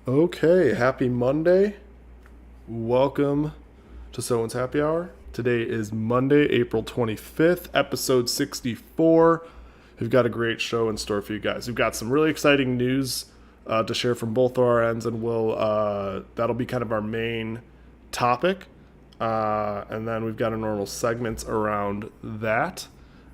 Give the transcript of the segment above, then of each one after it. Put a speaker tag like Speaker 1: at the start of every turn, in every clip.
Speaker 1: Okay, happy Monday. Welcome to Someone's Happy Hour. Today is Monday, April 25th, episode 64. We've got a great show in store for you guys. We've got some really exciting news to share from both of our ends, and that'll be kind of our main topic. And then we've got our normal segments around that.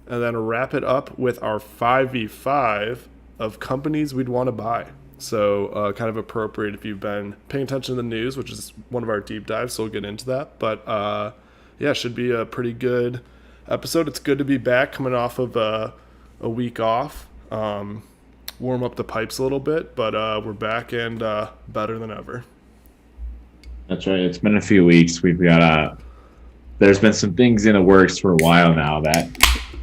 Speaker 1: And then wrap it up with our 5v5 of companies we'd want to buy. So kind of appropriate if you've been paying attention to the news, which is one of our deep dives, so we'll get into that. But yeah, should be a pretty good episode. It's good to be back coming off of a week off. Warm up the pipes a little bit, but we're back and better than ever.
Speaker 2: That's right. It's been a few weeks. There's been some things in the works for a while now that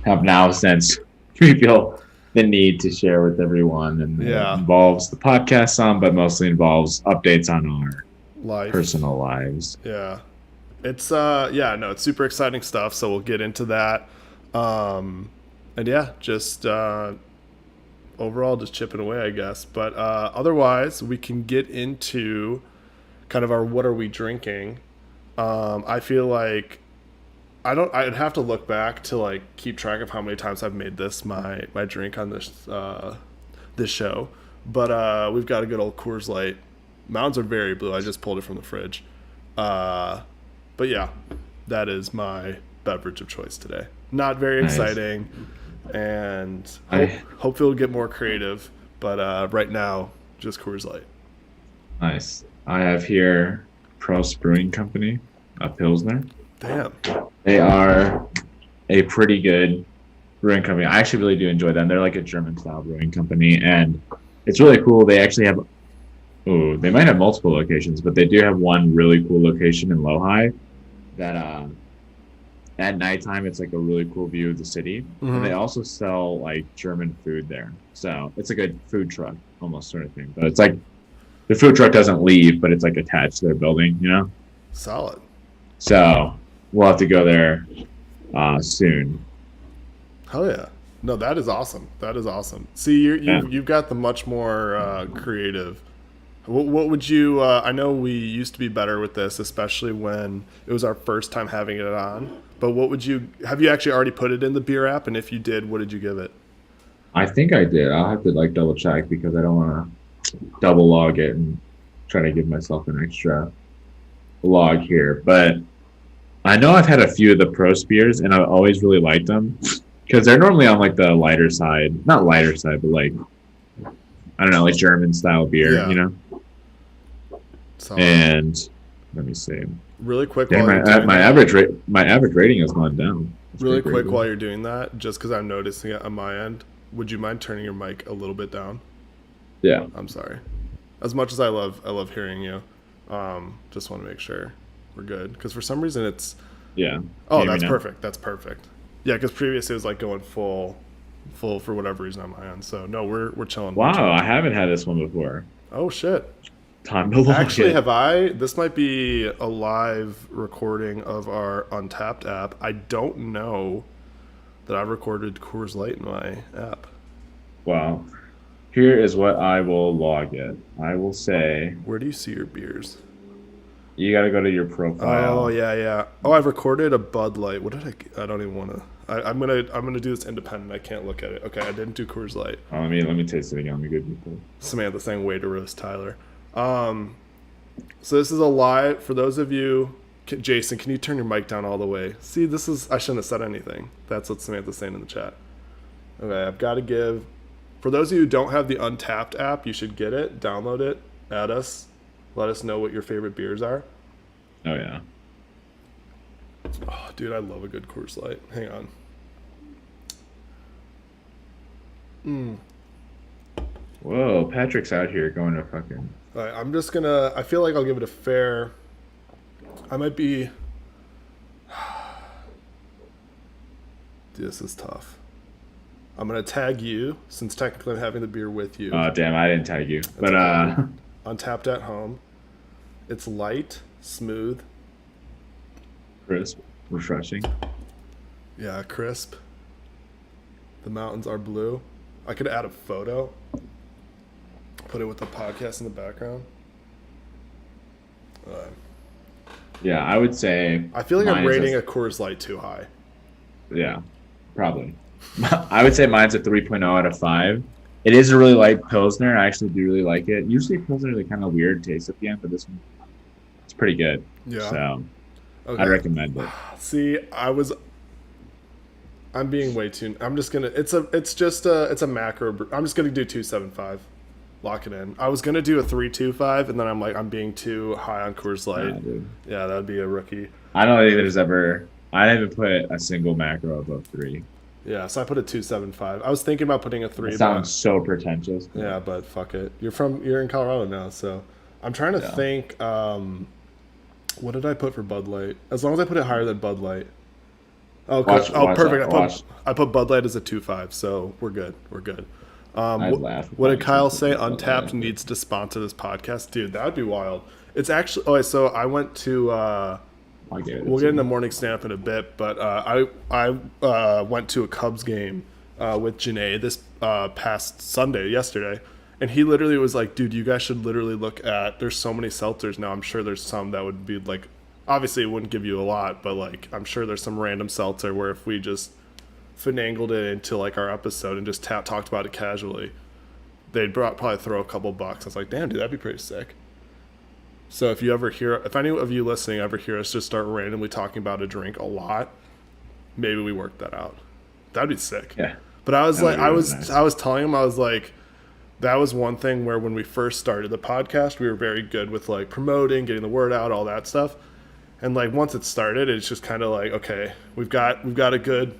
Speaker 2: have now since we feel the need to share with everyone, and it involves the podcast some, but mostly involves updates on our personal lives.
Speaker 1: Yeah, it's it's super exciting stuff. So we'll get into that, and yeah, just overall just chipping away, I guess. But otherwise, we can get into kind of our what are we drinking. I feel like I'd have to look back to like keep track of how many times I've made this my drink on this show. But we've got a good old Coors Light. Mountains are very blue. I just pulled it from the fridge. But yeah, that is my beverage of choice today. Not very exciting, and hopefully it'll get more creative. But right now, just Coors Light.
Speaker 2: Nice. I have here Prost Brewing Company, a Pilsner.
Speaker 1: Damn.
Speaker 2: They are a pretty good brewing company. I actually really do enjoy them. They're like a German style brewing company, and it's really cool. They actually have, they might have multiple locations, but they do have one really cool location in Lodi that at nighttime it's like a really cool view of the city. Mm-hmm. And they also sell like German food there. So it's like a food truck almost sort of thing. But it's like the food truck doesn't leave, but it's like attached to their building, you know?
Speaker 1: Solid.
Speaker 2: So we'll have to go there soon.
Speaker 1: Hell yeah. No, that is awesome. That is awesome. See, you've got the much more creative. What would you, I know we used to be better with this, especially when it was our first time having it on, but have you actually already put it in the beer app? And if you did, what did you give it?
Speaker 2: I think I did. I'll have to like double check because I don't want to double log it and try to give myself an extra log here. But I know I've had a few of the Prost beers and I've always really liked them because they're normally on like the lighter side, not lighter side, but like, I don't know, like German style beer, you know? And let me see.
Speaker 1: Really quick,
Speaker 2: my average rating has gone down.
Speaker 1: Really quick, while you're doing that, just because I'm noticing it on my end, would you mind turning your mic a little bit down?
Speaker 2: Yeah,
Speaker 1: I'm sorry. As much as I love hearing you, just want to make sure we're good because for some reason it's that's perfect. That's perfect. Yeah, because previously it was like going full for whatever reason on my end. So no, we're chilling.
Speaker 2: Wow, I haven't had this one before.
Speaker 1: Oh shit.
Speaker 2: Time to log
Speaker 1: Actually,
Speaker 2: it.
Speaker 1: have I? This might be a live recording of our Untapped app. I don't know that I've recorded Coors Light in my app.
Speaker 2: Wow. Here is what I will log it. I will say.
Speaker 1: Where do you see your beers?
Speaker 2: You got to go to your profile.
Speaker 1: Oh yeah. Oh, I've recorded a Bud Light. What did I don't even want to. I'm gonna do this independent. I can't look at it. Okay, I didn't do Coors Light.
Speaker 2: Oh, let me taste it again. Let me go deeper.
Speaker 1: Samantha saying way to roast Tyler. So this is a live for those of you. Jason, can you turn your mic down all the way? See, I shouldn't have said anything. That's what Samantha's saying in the chat. Okay, I've got to give. For those of you who don't have the Untapped app, you should get it, download it, add us, let us know what your favorite beers are.
Speaker 2: Oh yeah.
Speaker 1: Oh, dude, I love a good Coors Light. Hang on.
Speaker 2: Whoa, Patrick's out here going to fucking.
Speaker 1: All right, I'm just gonna. I feel like I'll give it a fair. I might be. Dude, this is tough. I'm gonna tag you since technically I'm having the beer with you.
Speaker 2: Oh damn, I didn't tag you.
Speaker 1: That's
Speaker 2: but
Speaker 1: Untapped at home. It's light, smooth,
Speaker 2: crisp, refreshing.
Speaker 1: Yeah, crisp. The mountains are blue. I could add a photo. Put it with the podcast in the background.
Speaker 2: Yeah, I would say
Speaker 1: I feel like I'm
Speaker 2: mine is
Speaker 1: rating
Speaker 2: a
Speaker 1: a Coors Light too high.
Speaker 2: yeah, probably. I would say mine's a 3.0 out of 5. It is a really light Pilsner. I actually do really like it. Usually Pilsner is a kind of weird taste at the end, but this one it's pretty good.
Speaker 1: Yeah.
Speaker 2: So I'd
Speaker 1: Okay.
Speaker 2: recommend it.
Speaker 1: See, I'm being way too. I'm just gonna. It's a macro. I'm just gonna do 275. Lock it in. I was gonna do a 325, and then I'm like, I'm being too high on Coors Light.
Speaker 2: Nah, dude.
Speaker 1: Yeah, that would be a rookie.
Speaker 2: I don't think
Speaker 1: move.
Speaker 2: there's ever I haven't put a single macro above 3.
Speaker 1: Yeah, so I put a 275. I was thinking about putting a
Speaker 2: That
Speaker 1: three,
Speaker 2: sounds
Speaker 1: but
Speaker 2: so pretentious, but
Speaker 1: yeah, but fuck it. You're in Colorado now, so I'm trying to
Speaker 2: yeah.
Speaker 1: think. What did I put for Bud Light? As long as I put it higher than Bud Light. Oh,
Speaker 2: Watch
Speaker 1: oh,
Speaker 2: watch
Speaker 1: perfect.
Speaker 2: watch
Speaker 1: I put Bud Light as a 2.5, so we're good. We're good.
Speaker 2: I'd laugh if
Speaker 1: What
Speaker 2: I
Speaker 1: did
Speaker 2: actually
Speaker 1: Kyle
Speaker 2: put
Speaker 1: say?
Speaker 2: Bud Light
Speaker 1: Untapped
Speaker 2: after.
Speaker 1: needs to sponsor this podcast, dude. That would be wild. It's actually. Oh, so I went to.
Speaker 2: I'll give it
Speaker 1: We'll
Speaker 2: to
Speaker 1: get into
Speaker 2: you.
Speaker 1: morning stand up in a bit, but I went to a Cubs game with Janae this past Sunday, yesterday, and he literally was like, "Dude, you guys should literally look at. There's so many seltzers now. I'm sure there's some that would be like, obviously it wouldn't give you a lot, but like I'm sure there's some random seltzer where if we just finagled it into like our episode and just talked about it casually, they'd probably throw a couple bucks. I was like, damn, dude, that'd be pretty sick. So if any of you listening ever hear us just start randomly talking about a drink a lot, maybe we work that out. That'd be sick.
Speaker 2: Yeah.
Speaker 1: But I was
Speaker 2: That would
Speaker 1: like,
Speaker 2: be really nice.
Speaker 1: I was telling him, I was like, that was one thing where when we first started the podcast, we were very good with like promoting, getting the word out, all that stuff. And like once it started, it's just kind of like, okay, we've got a good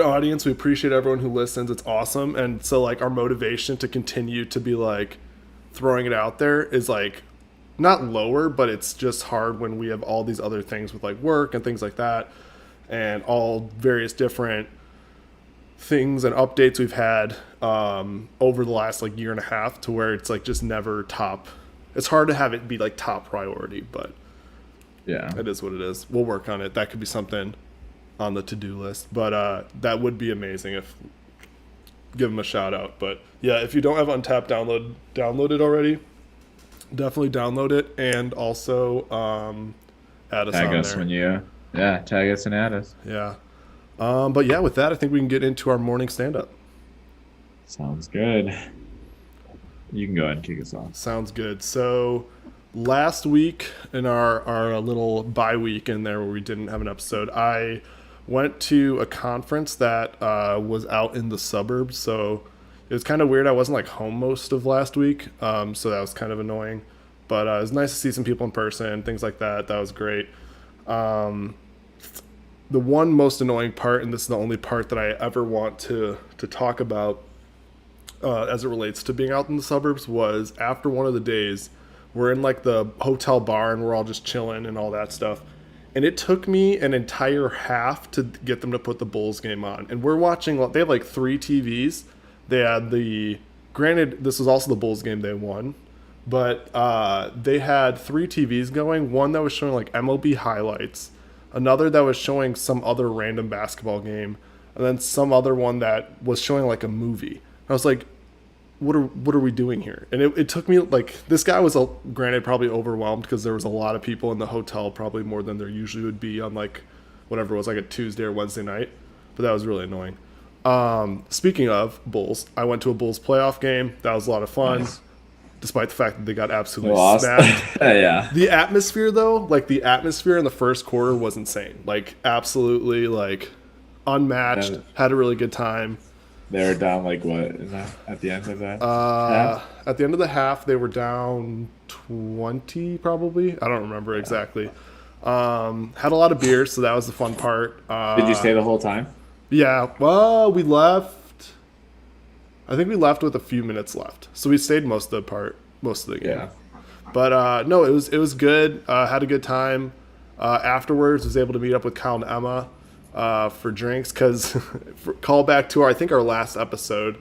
Speaker 1: audience. We appreciate everyone who listens. It's awesome. And so like our motivation to continue to be like throwing it out there is like not lower, but it's just hard when we have all these other things with like work and things like that and all various different things and updates we've had over the last like year and a half to where it's like just never top. It's hard to have it be like top priority, but
Speaker 2: Yeah.
Speaker 1: it is what it is. We'll work on it. That could be something on the to-do list, but that would be amazing if give them a shout out. But yeah, if you don't have Untapped downloaded already, definitely download it and also add us
Speaker 2: Tag
Speaker 1: on
Speaker 2: us
Speaker 1: there.
Speaker 2: when you tag us and add us.
Speaker 1: Yeah. But yeah, with that, I think we can get into our morning stand-up.
Speaker 2: Sounds good. You can go ahead and kick us off.
Speaker 1: Sounds good. So last week in our little bye week in there where we didn't have an episode, I went to a conference that was out in the suburbs. So it was kind of weird. I wasn't like home most of last week, so that was kind of annoying. But it was nice to see some people in person, things like that. That was great. The one most annoying part, and this is the only part that I ever want to talk about as it relates to being out in the suburbs, was after one of the days, we're in like the hotel bar and we're all just chilling and all that stuff. And it took me an entire half to get them to put the Bulls game on. And we're watching, they have like 3 TVs. They had granted, this was also the Bulls game they won, but they had 3 TVs going. One that was showing like MLB highlights, another that was showing some other random basketball game, and then some other one that was showing like a movie. I was like, what are we doing here? And it took me like, this guy was granted probably overwhelmed because there was a lot of people in the hotel, probably more than there usually would be on like whatever it was, like a Tuesday or Wednesday night. But that was really annoying. Speaking of Bulls, I went to a Bulls playoff game. That was a lot of fun,
Speaker 2: Nice.
Speaker 1: despite the fact that they got
Speaker 2: We
Speaker 1: absolutely
Speaker 2: lost.
Speaker 1: smashed.
Speaker 2: Yeah.
Speaker 1: The atmosphere though, like the atmosphere in the first quarter was insane. Like absolutely like unmatched.
Speaker 2: Yeah.
Speaker 1: Had a really good time.
Speaker 2: They were down like what at the end of that? half?
Speaker 1: At the end of the half, they were down 20 probably. I don't remember exactly. Had a lot of beers, so that was the fun part.
Speaker 2: Did you stay the whole time?
Speaker 1: Yeah. Well, we left. I think we left with a few minutes left, so we stayed most of the game.
Speaker 2: Yeah.
Speaker 1: But no, it was good. Had a good time. Afterwards, was able to meet up with Kyle and Emma for drinks because call back to our last episode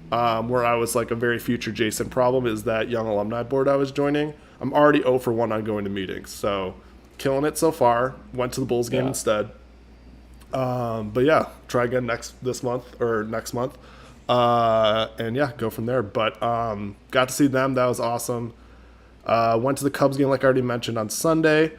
Speaker 1: where I was like a very future Jason problem is that young alumni board I was joining. I'm already 0 for 1 on going to meetings, so killing it so far. Went to the Bulls game
Speaker 2: Yeah.
Speaker 1: instead. But yeah, try again next month. And yeah, go from there. But got to see them. That was awesome. Went to the Cubs game, like I already mentioned, on Sunday.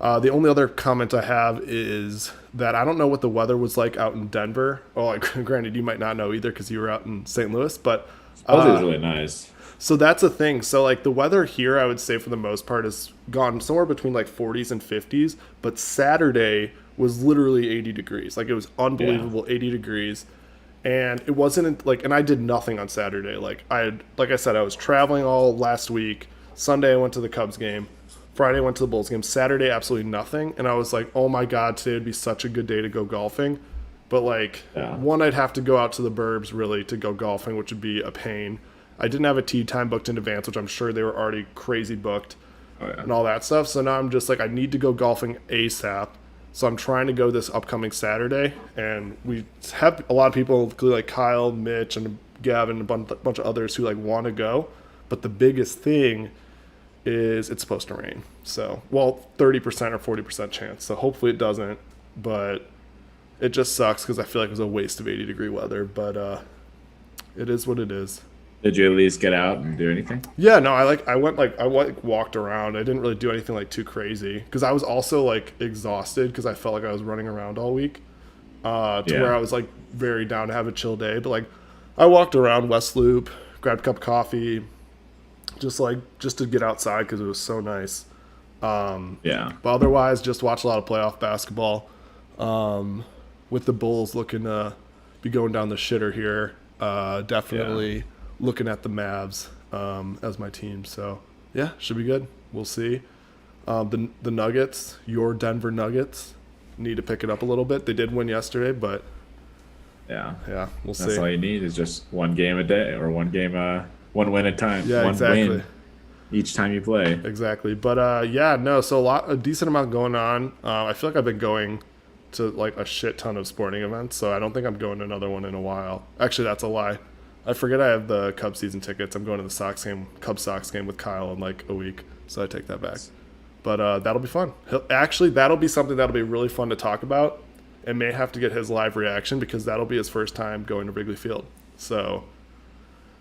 Speaker 1: The only other comment I have is that I don't know what the weather was like out in Denver. Well, like, granted, you might not know either because you were out in St. Louis, but
Speaker 2: Supposedly it was really nice.
Speaker 1: so that's a thing. So like the weather here, I would say for the most part has gone somewhere between like 40s and 50s. But Saturday was literally 80 degrees. Like it was unbelievable, 80 degrees. And it wasn't like, and I did nothing on Saturday. Like I said, I was traveling all last week. Sunday I went to the Cubs game. Friday I went to the Bulls game. Saturday absolutely nothing. And I was like, oh my god, today would be such a good day to go golfing. But like one, I'd have to go out to the burbs really to go golfing, which would be a pain. I didn't have a tee time booked in advance, which I'm sure they were already crazy booked and all that stuff. So now I'm just like, I need to go golfing ASAP. So I'm trying to go this upcoming Saturday. And we have a lot of people, including like Kyle, Mitch, and Gavin, and a bunch of others who like want to go. But the biggest thing is it's supposed to rain. So, well, 30% or 40% chance. So hopefully it doesn't. But it just sucks because I feel like it was a waste of 80-degree weather. But it is what it is.
Speaker 2: Did you at least get out and do anything?
Speaker 1: Yeah, no, I walked around. I didn't really do anything like too crazy because I was also like exhausted because I felt like I was running around all week where I was like very down to have a chill day. But like I walked around West Loop, grabbed a cup of coffee, just to get outside because it was so nice. But otherwise, just watch a lot of playoff basketball with the Bulls looking to be going down the shitter here. Definitely. Looking at the Mavs as my team. So, yeah, should be good. We'll see. The Nuggets, your Denver Nuggets, need to pick it up a little bit. They did win yesterday, but we'll see.
Speaker 2: That's all you need is just one game a day or one win at a time.
Speaker 1: Yeah,
Speaker 2: one
Speaker 1: exactly.
Speaker 2: win each time you play.
Speaker 1: Exactly. But, so a decent amount going on. I feel like I've been going to like a shit ton of sporting events, so I don't think I'm going to another one in a while. Actually, that's a lie. I forget I have the Cubs season tickets. I'm going to the Cubs Sox game with Kyle in like a week, so I take that back. But that'll be fun. That'll be something that'll be really fun to talk about, and may have to get his live reaction because that'll be his first time going to Wrigley Field. So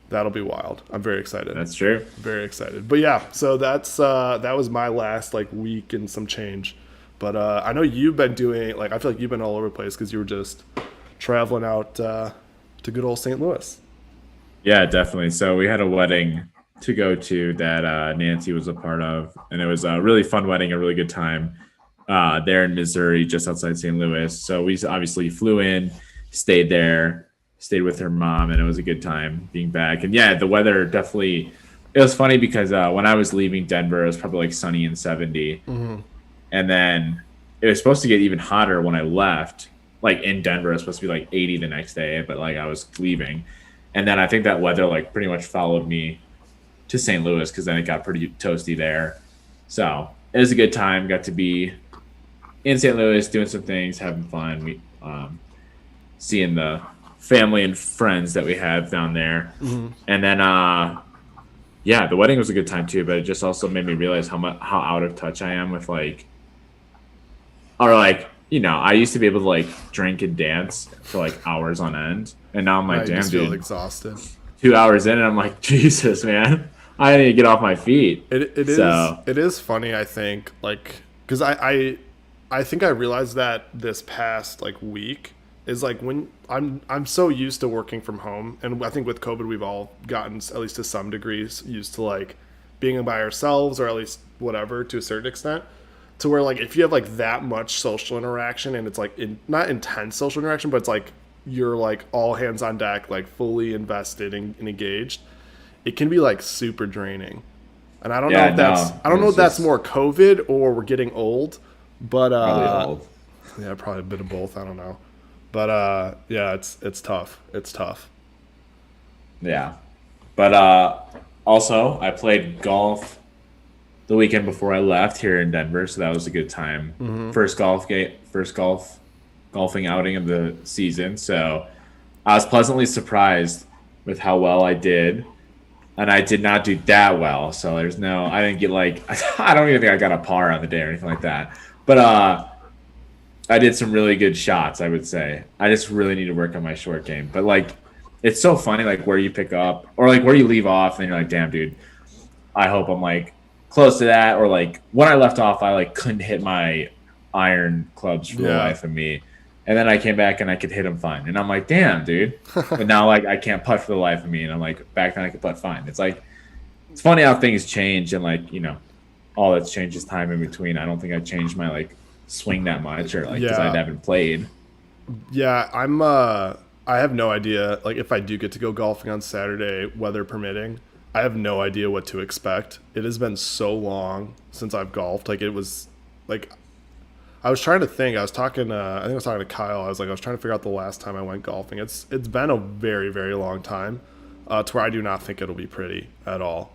Speaker 1: that'll be wild. I'm very excited.
Speaker 2: That's true.
Speaker 1: Very excited. But yeah, so that was my last like week and some change. But I know you've been doing like I feel like you've been all over the place because you were just traveling out to good old St. Louis.
Speaker 2: Yeah, definitely. So we had a wedding to go to that Nancy was a part of, and it was a really fun wedding, a really good time there in Missouri, just outside St. Louis. So we obviously flew in, stayed there, stayed with her mom, and it was a good time being back. And yeah, the weather definitely, it was funny because when I was leaving Denver, it was probably like sunny and 70. Mm-hmm. And then it was supposed to get even hotter when I left. Like in Denver, it was supposed to be like 80 the next day, but like I was leaving. And then I think that weather like pretty much followed me to St. Louis because then it got pretty toasty there. So it was a good time. Got to be in St. Louis doing some things, having fun, seeing the family and friends that we have down there. Mm-hmm. And then, the wedding was a good time too, but it just also made me realize how out of touch I am with I used to be able to like drink and dance for like hours on end. And now I'm like, damn, dude,
Speaker 1: feel exhausted.
Speaker 2: 2 hours in, and I'm like, Jesus, man, I need to get off my feet.
Speaker 1: It is funny, I think, like, because I think I realized that this past like week is like when I'm so used to working from home, and I think with COVID we've all gotten at least to some degrees used to like being by ourselves or at least whatever to a certain extent. To where like if you have like that much social interaction and it's like not intense social interaction, but it's like you're like all hands on deck, like fully invested and engaged, it can be like super draining. And I don't know if that's more COVID or we're getting old, but
Speaker 2: probably old.
Speaker 1: Yeah, probably a bit of both. I don't know, but it's tough. It's tough.
Speaker 2: Yeah, but also I played golf the weekend before I left here in Denver, so that was a good time. Mm-hmm. First golfing outing of the season, so I was pleasantly surprised with how well I did, and I did not do that well. So I didn't get like I don't even think I got a par on the day or anything like that. But I did some really good shots, I would say. I just really need to work on my short game. But like, it's so funny like where you pick up or like where you leave off, and you're like, damn, dude, I hope I'm like close to that, or like when I left off, I like couldn't hit my iron clubs for the life of me. And then I came back and I could hit them fine. And I'm like, damn, dude. But now like I can't putt for the life of me. And I'm like, back then I could putt fine. It's like, it's funny how things change, and like, you know, all that's changed is time in between. I don't think I changed my like swing that much, or like because I haven't played.
Speaker 1: Yeah, I have no idea. Like if I do get to go golfing on Saturday, weather permitting, I have no idea what to expect. It has been so long since I've golfed. Like it was like I was trying to think. I was talking. I think I was talking to Kyle. I was trying to figure out the last time I went golfing. It's been a very, very long time, to where I do not think it'll be pretty at all.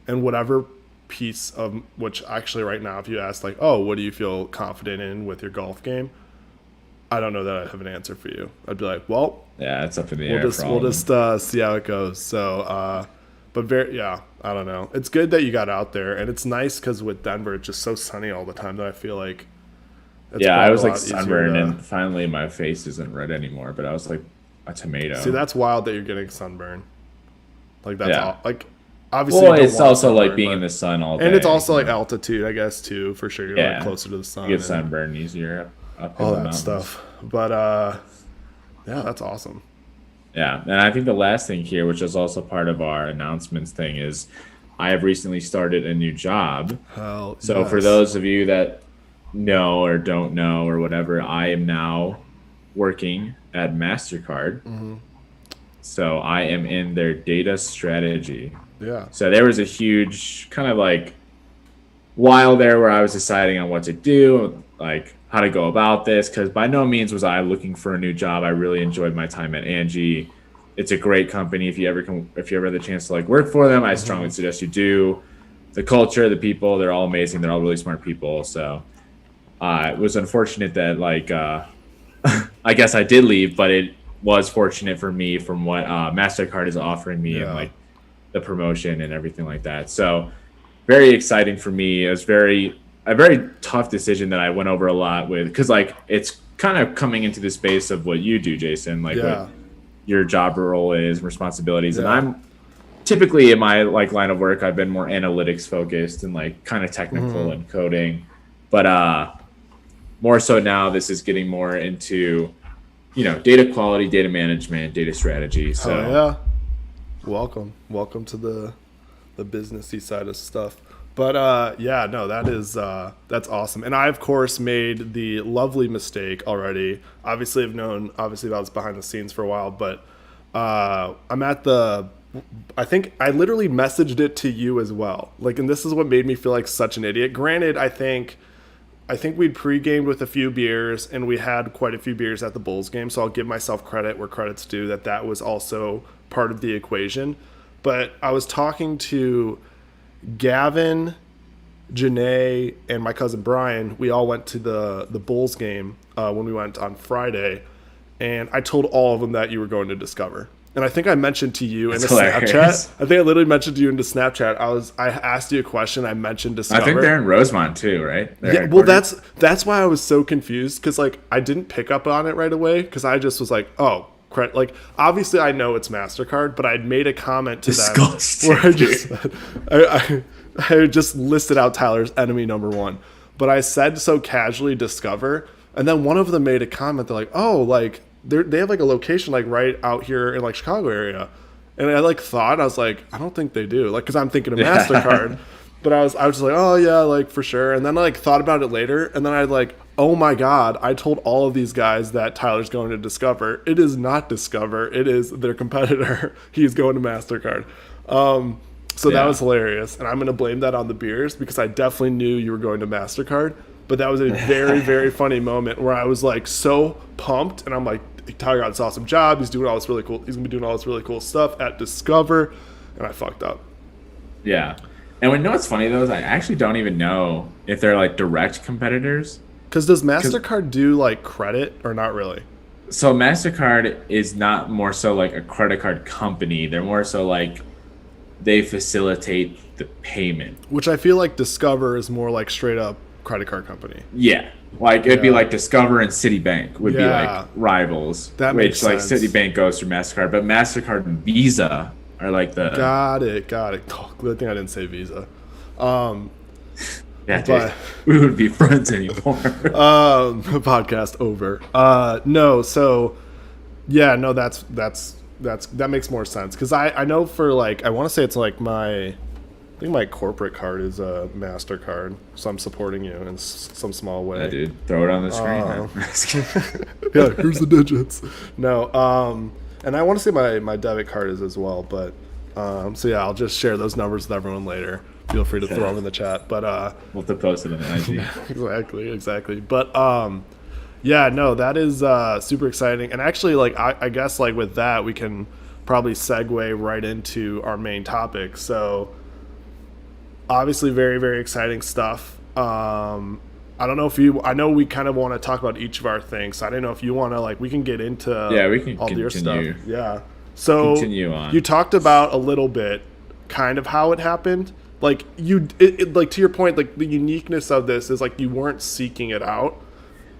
Speaker 1: And whatever piece of which actually right now, if you ask like, oh, what do you feel confident in with your golf game? I don't know that I have an answer for you. I'd be like, well,
Speaker 2: yeah, it's up in the air.
Speaker 1: We'll just see how it goes. So, but I don't know. It's good that you got out there, and it's nice because with Denver, it's just so sunny all the time that I feel like.
Speaker 2: I was like sunburned, and finally my face isn't red anymore. But I was like a tomato.
Speaker 1: See, that's wild that you're getting sunburn. Like that's like obviously.
Speaker 2: Well, it's also like being in the sun all day,
Speaker 1: and it's also like altitude, I guess, too, for sure. You're like closer to the sun.
Speaker 2: You get sunburn easier up in
Speaker 1: all
Speaker 2: the
Speaker 1: that
Speaker 2: mountains.
Speaker 1: stuff. But yeah, that's awesome.
Speaker 2: Yeah, and I think the last thing here, which is also part of our announcements thing, is I have recently started a new job. So for those of you that know or don't know or whatever, I am now working at MasterCard.
Speaker 1: Mm-hmm.
Speaker 2: So I am in their data strategy.
Speaker 1: Yeah.
Speaker 2: So there was a huge kind of like while there where I was deciding on what to do, like how to go about this, because by no means was I looking for a new job. I really enjoyed my time at Angie. It's a great company. If you ever have the chance to like work for them, I strongly suggest you do. The culture, the people, they're all amazing. They're all really smart people. So it was unfortunate that like I guess I did leave, but it was fortunate for me from what MasterCard is offering me and like the promotion and everything like that. So very exciting for me. It was a very tough decision that I went over a lot with, because like it's kind of coming into the space of what you do, Jason, like what your job role is, responsibilities. And I'm typically in my like line of work, I've been more analytics focused and like kind of technical and coding, but more so now this is getting more into, you know, data quality, data management, data strategy. So
Speaker 1: welcome to the businessy side of stuff. But that's awesome. And I of course made the lovely mistake already. Obviously I've known about this behind the scenes for a while, but I'm at I think I literally messaged it to you as well. Like, and this is what made me feel like such an idiot. Granted, I think we'd pre-gamed with a few beers, and we had quite a few beers at the Bulls game, so I'll give myself credit where credit's due that was also part of the equation. But I was talking to Gavin, Janae, and my cousin Brian. We all went to the Bulls game when we went on Friday, and I told all of them that you were going to Discover. And I think I mentioned to you in the Snapchat. I think I literally mentioned to you in the Snapchat. I asked you a question. I mentioned Discover.
Speaker 2: I think they're in Rosemont too, right?
Speaker 1: Well, that's why I was so confused, because like I didn't pick up on it right away, because I just was like, oh, like obviously I know it's MasterCard, but I'd made a comment to them where I just I just listed out Tyler's enemy number one, but I said so casually Discover, and then one of them made a comment. They're like, oh, like they have like a location like right out here in like Chicago area, and I like thought, I was like, I don't think they do, like, because I'm thinking of MasterCard. But I was just like, oh yeah, like for sure. And then I like thought about it later, and then I like, oh my god, I told all of these guys that Tyler's going to Discover. It is not Discover. It is their competitor. He's going to MasterCard. So that was hilarious, and I'm going to blame that on the beers, because I definitely knew you were going to MasterCard. But that was a very, very funny moment where I was like so pumped, and I'm like, Tyler got this awesome job. He's doing all this really cool. He's gonna be doing all this really cool stuff at Discover, and I fucked up.
Speaker 2: Yeah, and you know what's funny though is I actually don't even know if they're like direct competitors.
Speaker 1: Because does MasterCard do like credit or not really?
Speaker 2: So MasterCard is not more so like a credit card company. They're more so like they facilitate the payment.
Speaker 1: Which I feel like Discover is more like straight up credit card company.
Speaker 2: Yeah. Like it'd be like Discover and Citibank would be like rivals.
Speaker 1: That makes
Speaker 2: sense.
Speaker 1: Like
Speaker 2: Citibank goes through MasterCard, but MasterCard and Visa are like the
Speaker 1: Got it. Oh, good thing I didn't say Visa.
Speaker 2: Yeah, dude.
Speaker 1: But
Speaker 2: We wouldn't be friends anymore.
Speaker 1: podcast over. No, so yeah, no, that makes more sense because I know for like I want to say it's like I think my corporate card is a MasterCard, so I'm supporting you in some small way.
Speaker 2: Yeah, dude. Throw it on the screen. Man.
Speaker 1: Yeah, here's the digits. No, and I want to say my debit card is as well, but so yeah, I'll just share those numbers with everyone later. Feel free to throw them in the chat, but
Speaker 2: We'll have to post it on the IG.
Speaker 1: exactly. But yeah, no, that is super exciting, and actually, like I guess like with that we can probably segue right into our main topic. So obviously, very very exciting stuff. I don't know if I know we kind of want to talk about each of our things. So I don't know if you want to like we can get into
Speaker 2: we can
Speaker 1: all your
Speaker 2: continue.
Speaker 1: stuff. Yeah. So
Speaker 2: Continue on.
Speaker 1: you talked about a little bit, kind of how it happened. Like like to your point, like the uniqueness of this is like you weren't seeking it out,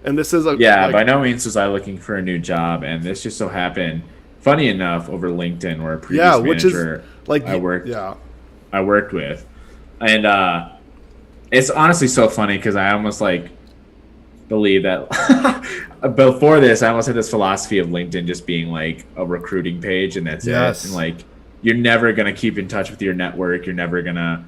Speaker 1: and this is
Speaker 2: Yeah, by no means was I looking for a new job, and this just so happened, funny enough, over LinkedIn, where a previous
Speaker 1: which
Speaker 2: manager
Speaker 1: is like
Speaker 2: I worked with, and it's honestly so funny because I almost like believe that before this, I almost had this philosophy of LinkedIn just being like a recruiting page, and that's it, and like you're never gonna keep in touch with your network. You're never gonna,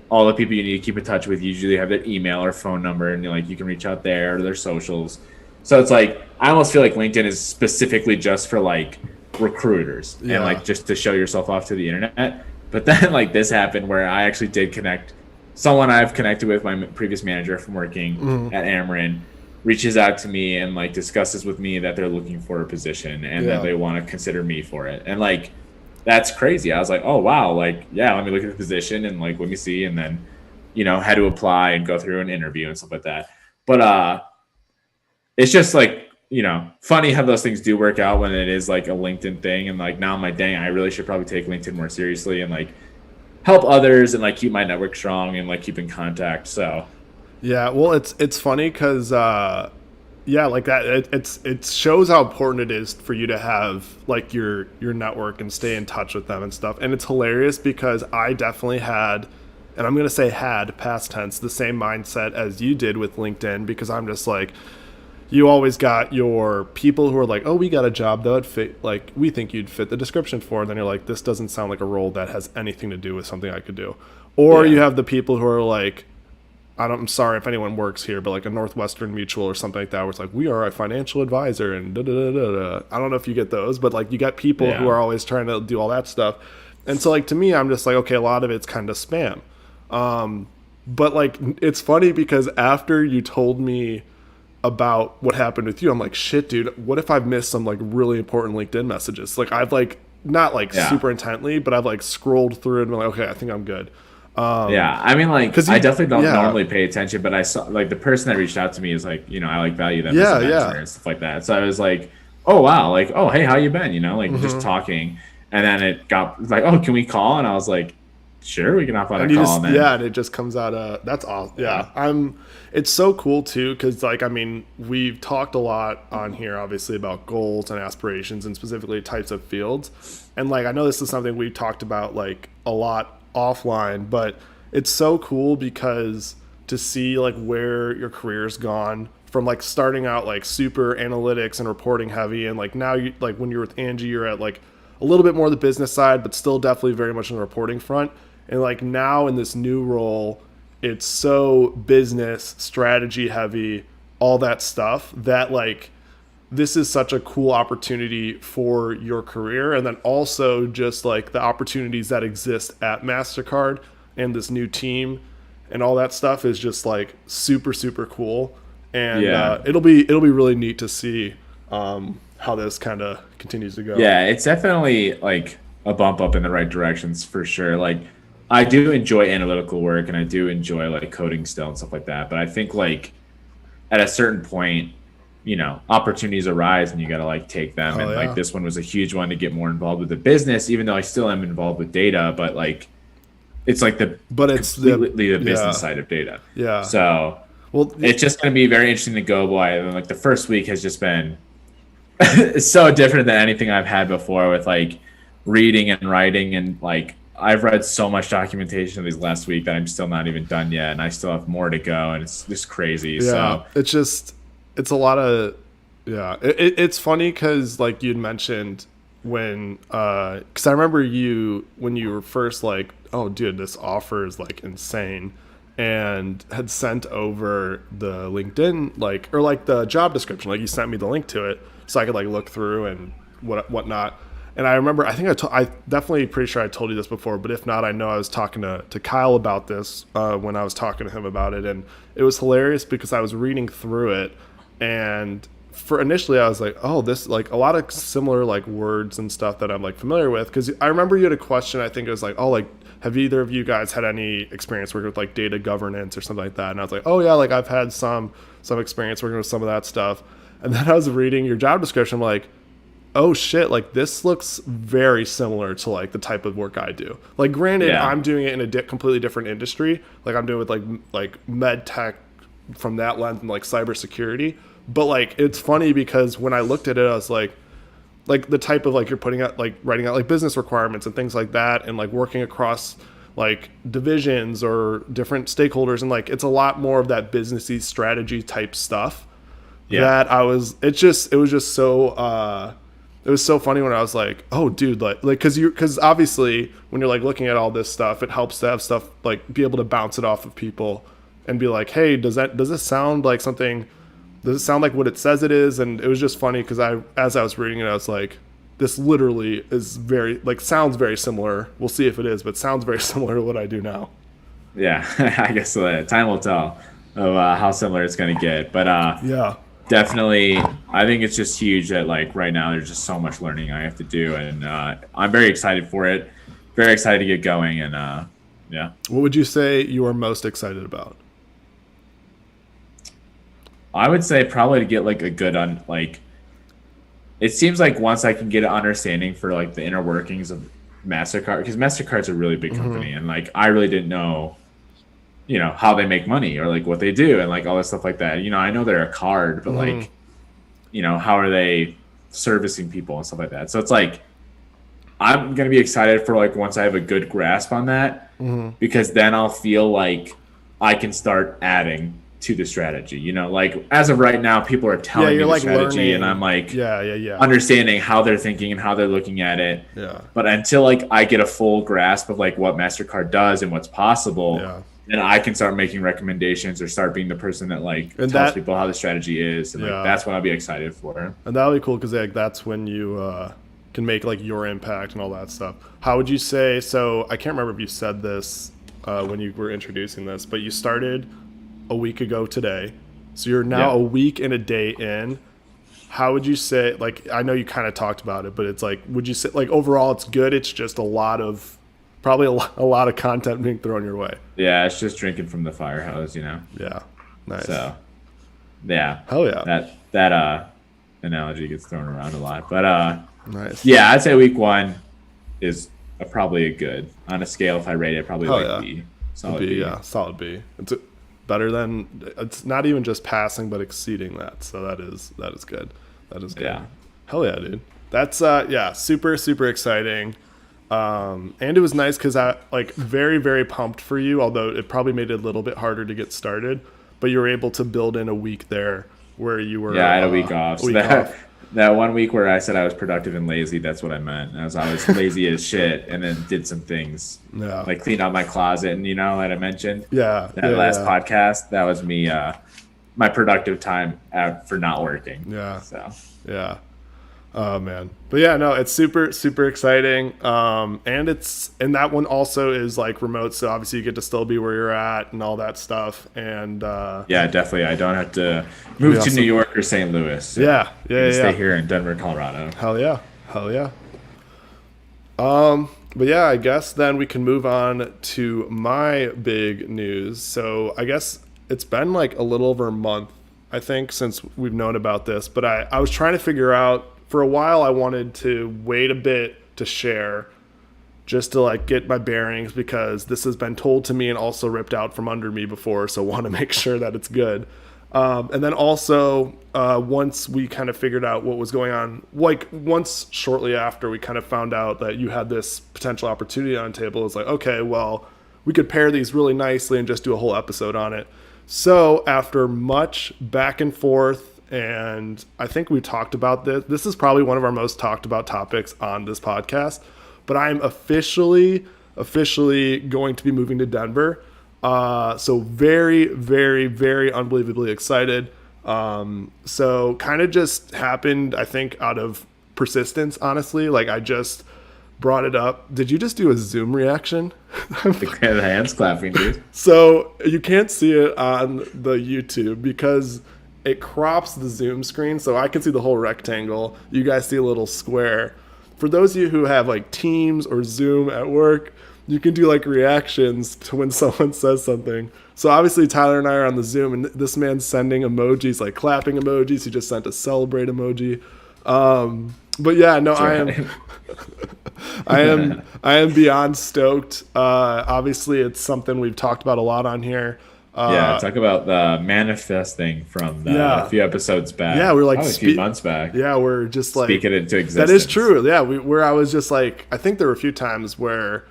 Speaker 2: all the people you need to keep in touch with usually have their email or phone number, and you can reach out there or their socials. So it's like I almost feel like LinkedIn is specifically just for like recruiters and like just to show yourself off to the internet. But then like this happened where I actually did connect. Someone I've connected with, my previous manager from working at Ameren, reaches out to me and like discusses with me that they're looking for a position and that they want to consider me for it. And like that's crazy. I was like, oh wow, like let me look at the position and like let me see, and then had to apply and go through an interview and stuff like that. But it's just like funny how those things do work out when it is like a LinkedIn thing, and like now I'm like, dang, I really should probably take LinkedIn more seriously and like help others and like keep my network strong and like keep in contact. So
Speaker 1: yeah, well it's funny because like that it shows how important it is for you to have like your network and stay in touch with them and stuff. And it's hilarious because I definitely had, and I'm gonna say had past tense, the same mindset as you did with LinkedIn, because I'm just like, you always got your people who are like, oh, we got a job that would fit, like we think you'd fit the description for, and then you're like, this doesn't sound like a role that has anything to do with something I could do. Or you have the people who are like, I'm sorry if anyone works here, but like a Northwestern Mutual or something like that, where it's like, we are a financial advisor and da da da da. I don't know if you get those, but like you got people who are always trying to do all that stuff. And so like to me, I'm just like, okay, a lot of it's kind of spam. But like it's funny because after you told me about what happened with you, I'm like, shit, dude, what if I've missed some like really important LinkedIn messages? Like I've like not like super intently, but I've like scrolled through it and been like, okay, I think I'm good.
Speaker 2: I mean, like, I definitely don't normally pay attention, but I saw like the person that reached out to me is like, I like value them as a mentor and stuff like that. So I was like, oh wow, like, oh hey, how you been? Like just talking, and then it got like, oh, can we call? And I was like, sure, we can hop on a call.
Speaker 1: And it just comes out. That's awesome. Yeah, it's so cool too, because like I mean, we've talked a lot on here, obviously, about goals and aspirations and specifically types of fields, and like I know this is something we've talked about like a lot offline, but it's so cool because to see like where your career's gone from like starting out like super analytics and reporting heavy, and like now you like when you're with Angie, you're at like a little bit more the business side, but still definitely very much on the reporting front. And like now in this new role, it's so business strategy heavy, all that stuff, that like this is such a cool opportunity for your career. And then also just like the opportunities that exist at MasterCard and this new team and all that stuff is just like super, super cool. And it'll be really neat to see how this kind of continues to go.
Speaker 2: Yeah, it's definitely like a bump up in the right directions for sure. Like I do enjoy analytical work and I do enjoy like coding still and stuff like that. But I think like at a certain point, opportunities arise and you got to like take them. Like this one was a huge one to get more involved with the business, even though I still am involved with data, but like, it's like the business side of data.
Speaker 1: Yeah.
Speaker 2: So it's just going to be very interesting to go by. And like the first week has just been so different than anything I've had before with like reading and writing and like I've read so much documentation of these last week that I'm still not even done yet, and I still have more to go, and it's just crazy.
Speaker 1: Yeah,
Speaker 2: So
Speaker 1: it's a lot of, yeah. It's funny because like you'd mentioned when, because I remember you when you were first like, oh, dude, this offer is like insane, and had sent over the LinkedIn like or like the job description, like you sent me the link to it so I could like look through and whatnot. And I remember, I think I definitely pretty sure I told you this before, but if not, I know I was talking to Kyle about this when I was talking to him about it. And it was hilarious because I was reading through it. And for initially, I was like, oh, this like a lot of similar like words and stuff that I'm like familiar with. Because I remember you had a question, I think it was like, oh, like, have either of you guys had any experience working with like data governance or something like that? And I was like, oh, yeah, like I've had some experience working with some of that stuff. And then I was reading your job description, like, oh shit, like this looks very similar to like the type of work I do. Like granted,
Speaker 2: yeah,
Speaker 1: I'm doing it in a completely different industry. Like I'm doing it with like med tech from that lens and like cybersecurity. But like it's funny because when I looked at it, I was like the type of like you're putting out like writing out like business requirements and things like that, and like working across like divisions or different stakeholders, and like it's a lot more of that businessy strategy type stuff.
Speaker 2: yeah,
Speaker 1: That I was it was just so it was so funny when I was like, oh dude, like because obviously when you're like looking at all this stuff, it helps to have stuff like be able to bounce it off of people and be like, hey, does this sound like something, does it sound like what it says it is? And it was just funny because as I was reading it, I was like, this literally is very like sounds very similar. We'll see if it is, but sounds very similar to what I do now.
Speaker 2: yeah. I guess time will tell of how similar it's going to get. But
Speaker 1: Yeah.
Speaker 2: definitely, I think it's just huge that like right now there's just so much learning I have to do, and I'm very excited for it. Very excited to get going, and yeah.
Speaker 1: What would you say you are most excited about?
Speaker 2: I would say probably to get like a good like. It seems like once I can get an understanding for like the inner workings of Mastercard, because Mastercard's a really big company, and like I really didn't know, how they make money or like what they do and like all this stuff like that. I know they're a card, but like, how are they servicing people and stuff like that? So it's like, I'm going to be excited for like, once I have a good grasp on that, because then I'll feel like I can start adding to the strategy, like as of right now, people are telling me the
Speaker 1: like
Speaker 2: strategy
Speaker 1: learning.
Speaker 2: And I'm like,
Speaker 1: yeah,
Speaker 2: understanding how they're thinking and how they're looking at it.
Speaker 1: Yeah.
Speaker 2: But until like I get a full grasp of like what MasterCard does and what's possible, then I can start making recommendations or start being the person that like tells people how the strategy is. And like, that's what I'll be excited for.
Speaker 1: And that'll be cool because like that's when you can make like your impact and all that stuff. How would you say, so I can't remember if you said this when you were introducing this, but you started a week ago today. So you're now a week and a day in. How would you say, like, I know you kind of talked about it, but it's like, would you say like overall it's good? It's just probably a lot of content being thrown your way.
Speaker 2: Yeah. It's just drinking from the fire hose,
Speaker 1: Yeah. Nice.
Speaker 2: So yeah.
Speaker 1: Hell yeah.
Speaker 2: That analogy gets thrown around a lot, but
Speaker 1: nice.
Speaker 2: Yeah, I'd say week one is probably a good on a scale. If I rate it, probably B. Solid B.
Speaker 1: Yeah. Solid B. It's better than, it's not even just passing, but exceeding that. So that is good. That is good.
Speaker 2: Yeah.
Speaker 1: Hell yeah, dude. That's super, super exciting. And it was nice because I like very, very pumped for you, although it probably made it a little bit harder to get started, but you were able to build in a week there where you were.
Speaker 2: Yeah, I had a week off. That 1 week where I said I was productive and lazy, that's what I meant. I was lazy as shit, and then did some things like clean out my closet, and that I mentioned. That last podcast, that was me, my productive time for not working.
Speaker 1: Yeah.
Speaker 2: So
Speaker 1: yeah. Oh man. But yeah, no, it's super, super exciting. And that one also is like remote. So obviously you get to still be where you're at and all that stuff. And,
Speaker 2: yeah, definitely. I don't have to move to New York or St. Louis. So
Speaker 1: yeah.
Speaker 2: Stay here in Denver, Colorado.
Speaker 1: Hell yeah. But yeah, I guess then we can move on to my big news. So I guess it's been like a little over a month, I think, since we've known about this, but I was trying to figure out, for a while, I wanted to wait a bit to share just to like get my bearings because this has been told to me and also ripped out from under me before. So want to make sure that it's good. And then also, once we kind of figured out what was going on, like once shortly after we kind of found out that you had this potential opportunity on the table, it's like, okay, well, we could pair these really nicely and just do a whole episode on it. So after much back and forth, and I think we talked about this, this is probably one of our most talked about topics on this podcast, but I'm officially going to be moving to Denver. So very, very, very unbelievably excited. So kind of just happened, I think, out of persistence, honestly. Like I just brought it up. Did you just do a Zoom reaction?
Speaker 2: The hands clapping, dude.
Speaker 1: So you can't see it on the YouTube because it crops the Zoom screen. So I can see the whole rectangle. You guys see a little square. For those of you who have like Teams or Zoom at work, you can do like reactions to when someone says something. So obviously Tyler and I are on the Zoom and this man's sending emojis, like clapping emojis. He just sent a celebrate emoji. But yeah, no,
Speaker 2: Right.
Speaker 1: I am beyond stoked. Obviously it's something we've talked about a lot on here.
Speaker 2: Yeah, talk about the manifesting from a few episodes back.
Speaker 1: Yeah, we're like
Speaker 2: probably a few months back.
Speaker 1: Yeah, we're just like
Speaker 2: speak it into existence.
Speaker 1: That is true. Yeah, where I was just like, I think there were a few times where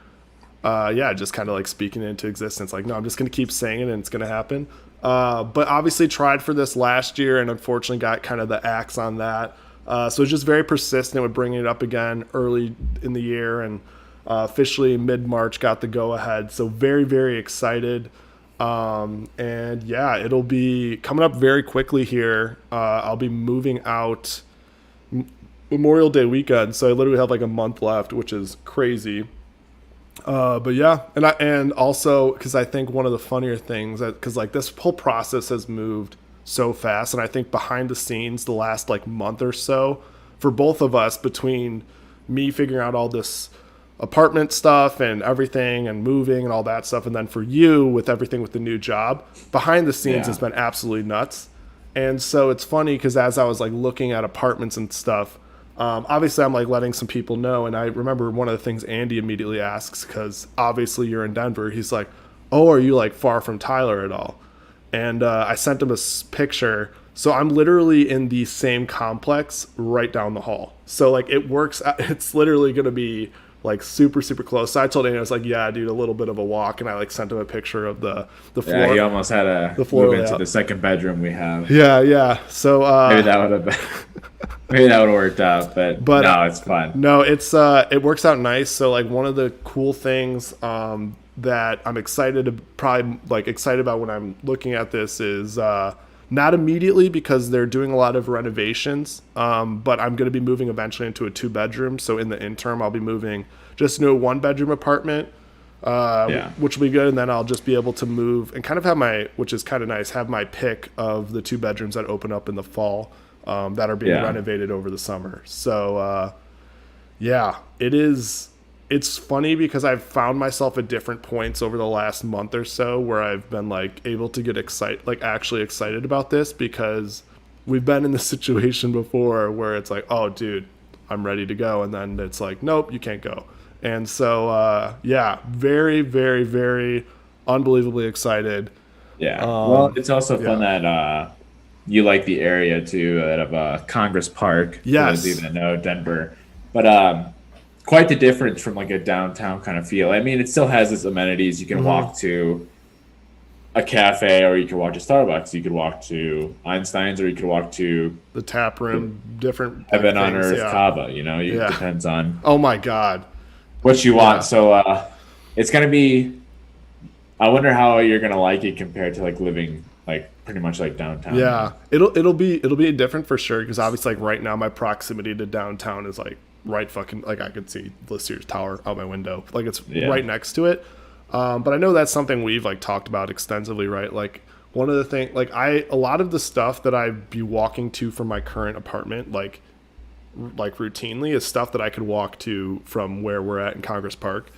Speaker 1: just kind of like speaking it into existence. Like, no, I'm just going to keep saying it and it's going to happen. But obviously tried for this last year and unfortunately got kind of the axe on that. So it's just very persistent with bringing it up again early in the year and officially mid-March got the go-ahead. So very, very excited. And yeah, it'll be coming up very quickly here. I'll be moving out Memorial Day weekend. So I literally have like a month left, which is crazy. But yeah, and also because I think one of the funnier things because like this whole process has moved so fast, and I think behind the scenes the last like month or so for both of us, between me figuring out all this apartment stuff and everything and moving and all that stuff, and then for you with everything with the new job, behind the scenes has been absolutely nuts. And so it's funny because as I was like looking at apartments and stuff, obviously I'm like letting some people know, and I remember one of the things Andy immediately asks, because obviously you're in Denver, he's like, oh, are you like far from Tyler at all? And I sent him a picture. So I'm literally in the same complex right down the hall. So like it works, it's literally going to be like super, super close. So I told Andy, I was like, yeah, dude, a little bit of a walk. And I like sent him a picture of the floor.
Speaker 2: Yeah, he almost had to move into the second bedroom we have.
Speaker 1: Yeah. So
Speaker 2: maybe that would have been maybe that would have worked out, but no, it's fun.
Speaker 1: No, it's it works out nice. So like one of the cool things that I'm excited about when I'm looking at this is not immediately because they're doing a lot of renovations, but I'm going to be moving eventually into a 2-bedroom. So in the interim, I'll be moving just into a 1-bedroom apartment, which will be good. And then I'll just be able to move and kind of have which is kind of nice, have my pick of the 2 bedrooms that open up in the fall that are being renovated over the summer. So it's funny because I've found myself at different points over the last month or so where I've been like able to get actually excited about this, because we've been in this situation before where it's like, oh dude, I'm ready to go. And then it's like, nope, you can't go. And so, very, very, very unbelievably excited.
Speaker 2: Yeah. Well, it's also fun that you like the area too, out of Congress Park.
Speaker 1: Yes.
Speaker 2: For those that know Denver. But quite the difference from like a downtown kind of feel. I mean, it still has its amenities. You can walk to a cafe, or you can walk to Starbucks. You could walk to Einstein's, or you could walk to
Speaker 1: the tap room, different
Speaker 2: Heaven on Earth Kava. You know, it depends on.
Speaker 1: Oh my God.
Speaker 2: What you want. So it's gonna be. I wonder how you're gonna like it compared to like living like pretty much like downtown.
Speaker 1: Yeah, it'll be different for sure, because obviously like right now my proximity to downtown is like right fucking like I could see the Sears Tower out my window, like it's right next to it. But I know that's something we've like talked about extensively, right? Like one of the things, like a lot of the stuff that I'd be walking to from my current apartment, like routinely, is stuff that I could walk to from where we're at in Congress Park.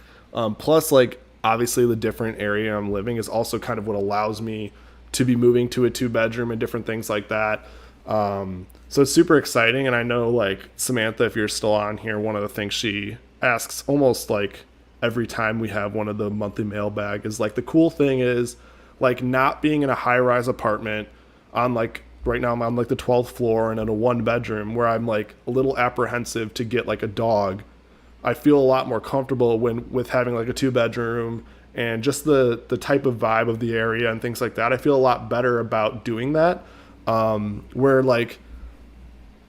Speaker 1: Plus, like obviously the different area I'm living is also kind of what allows me to be moving to a 2-bedroom and different things like that. So it's super exciting. And I know like Samantha, if you're still on here, one of the things she asks almost like every time we have one of the monthly mailbag is like, the cool thing is like not being in a high-rise apartment, on like right now I'm on like the 12th floor and in a 1 bedroom where I'm like a little apprehensive to get like a dog. I feel a lot more comfortable with having like a 2 bedroom and just the type of vibe of the area and things like that. I feel a lot better about doing that. Where like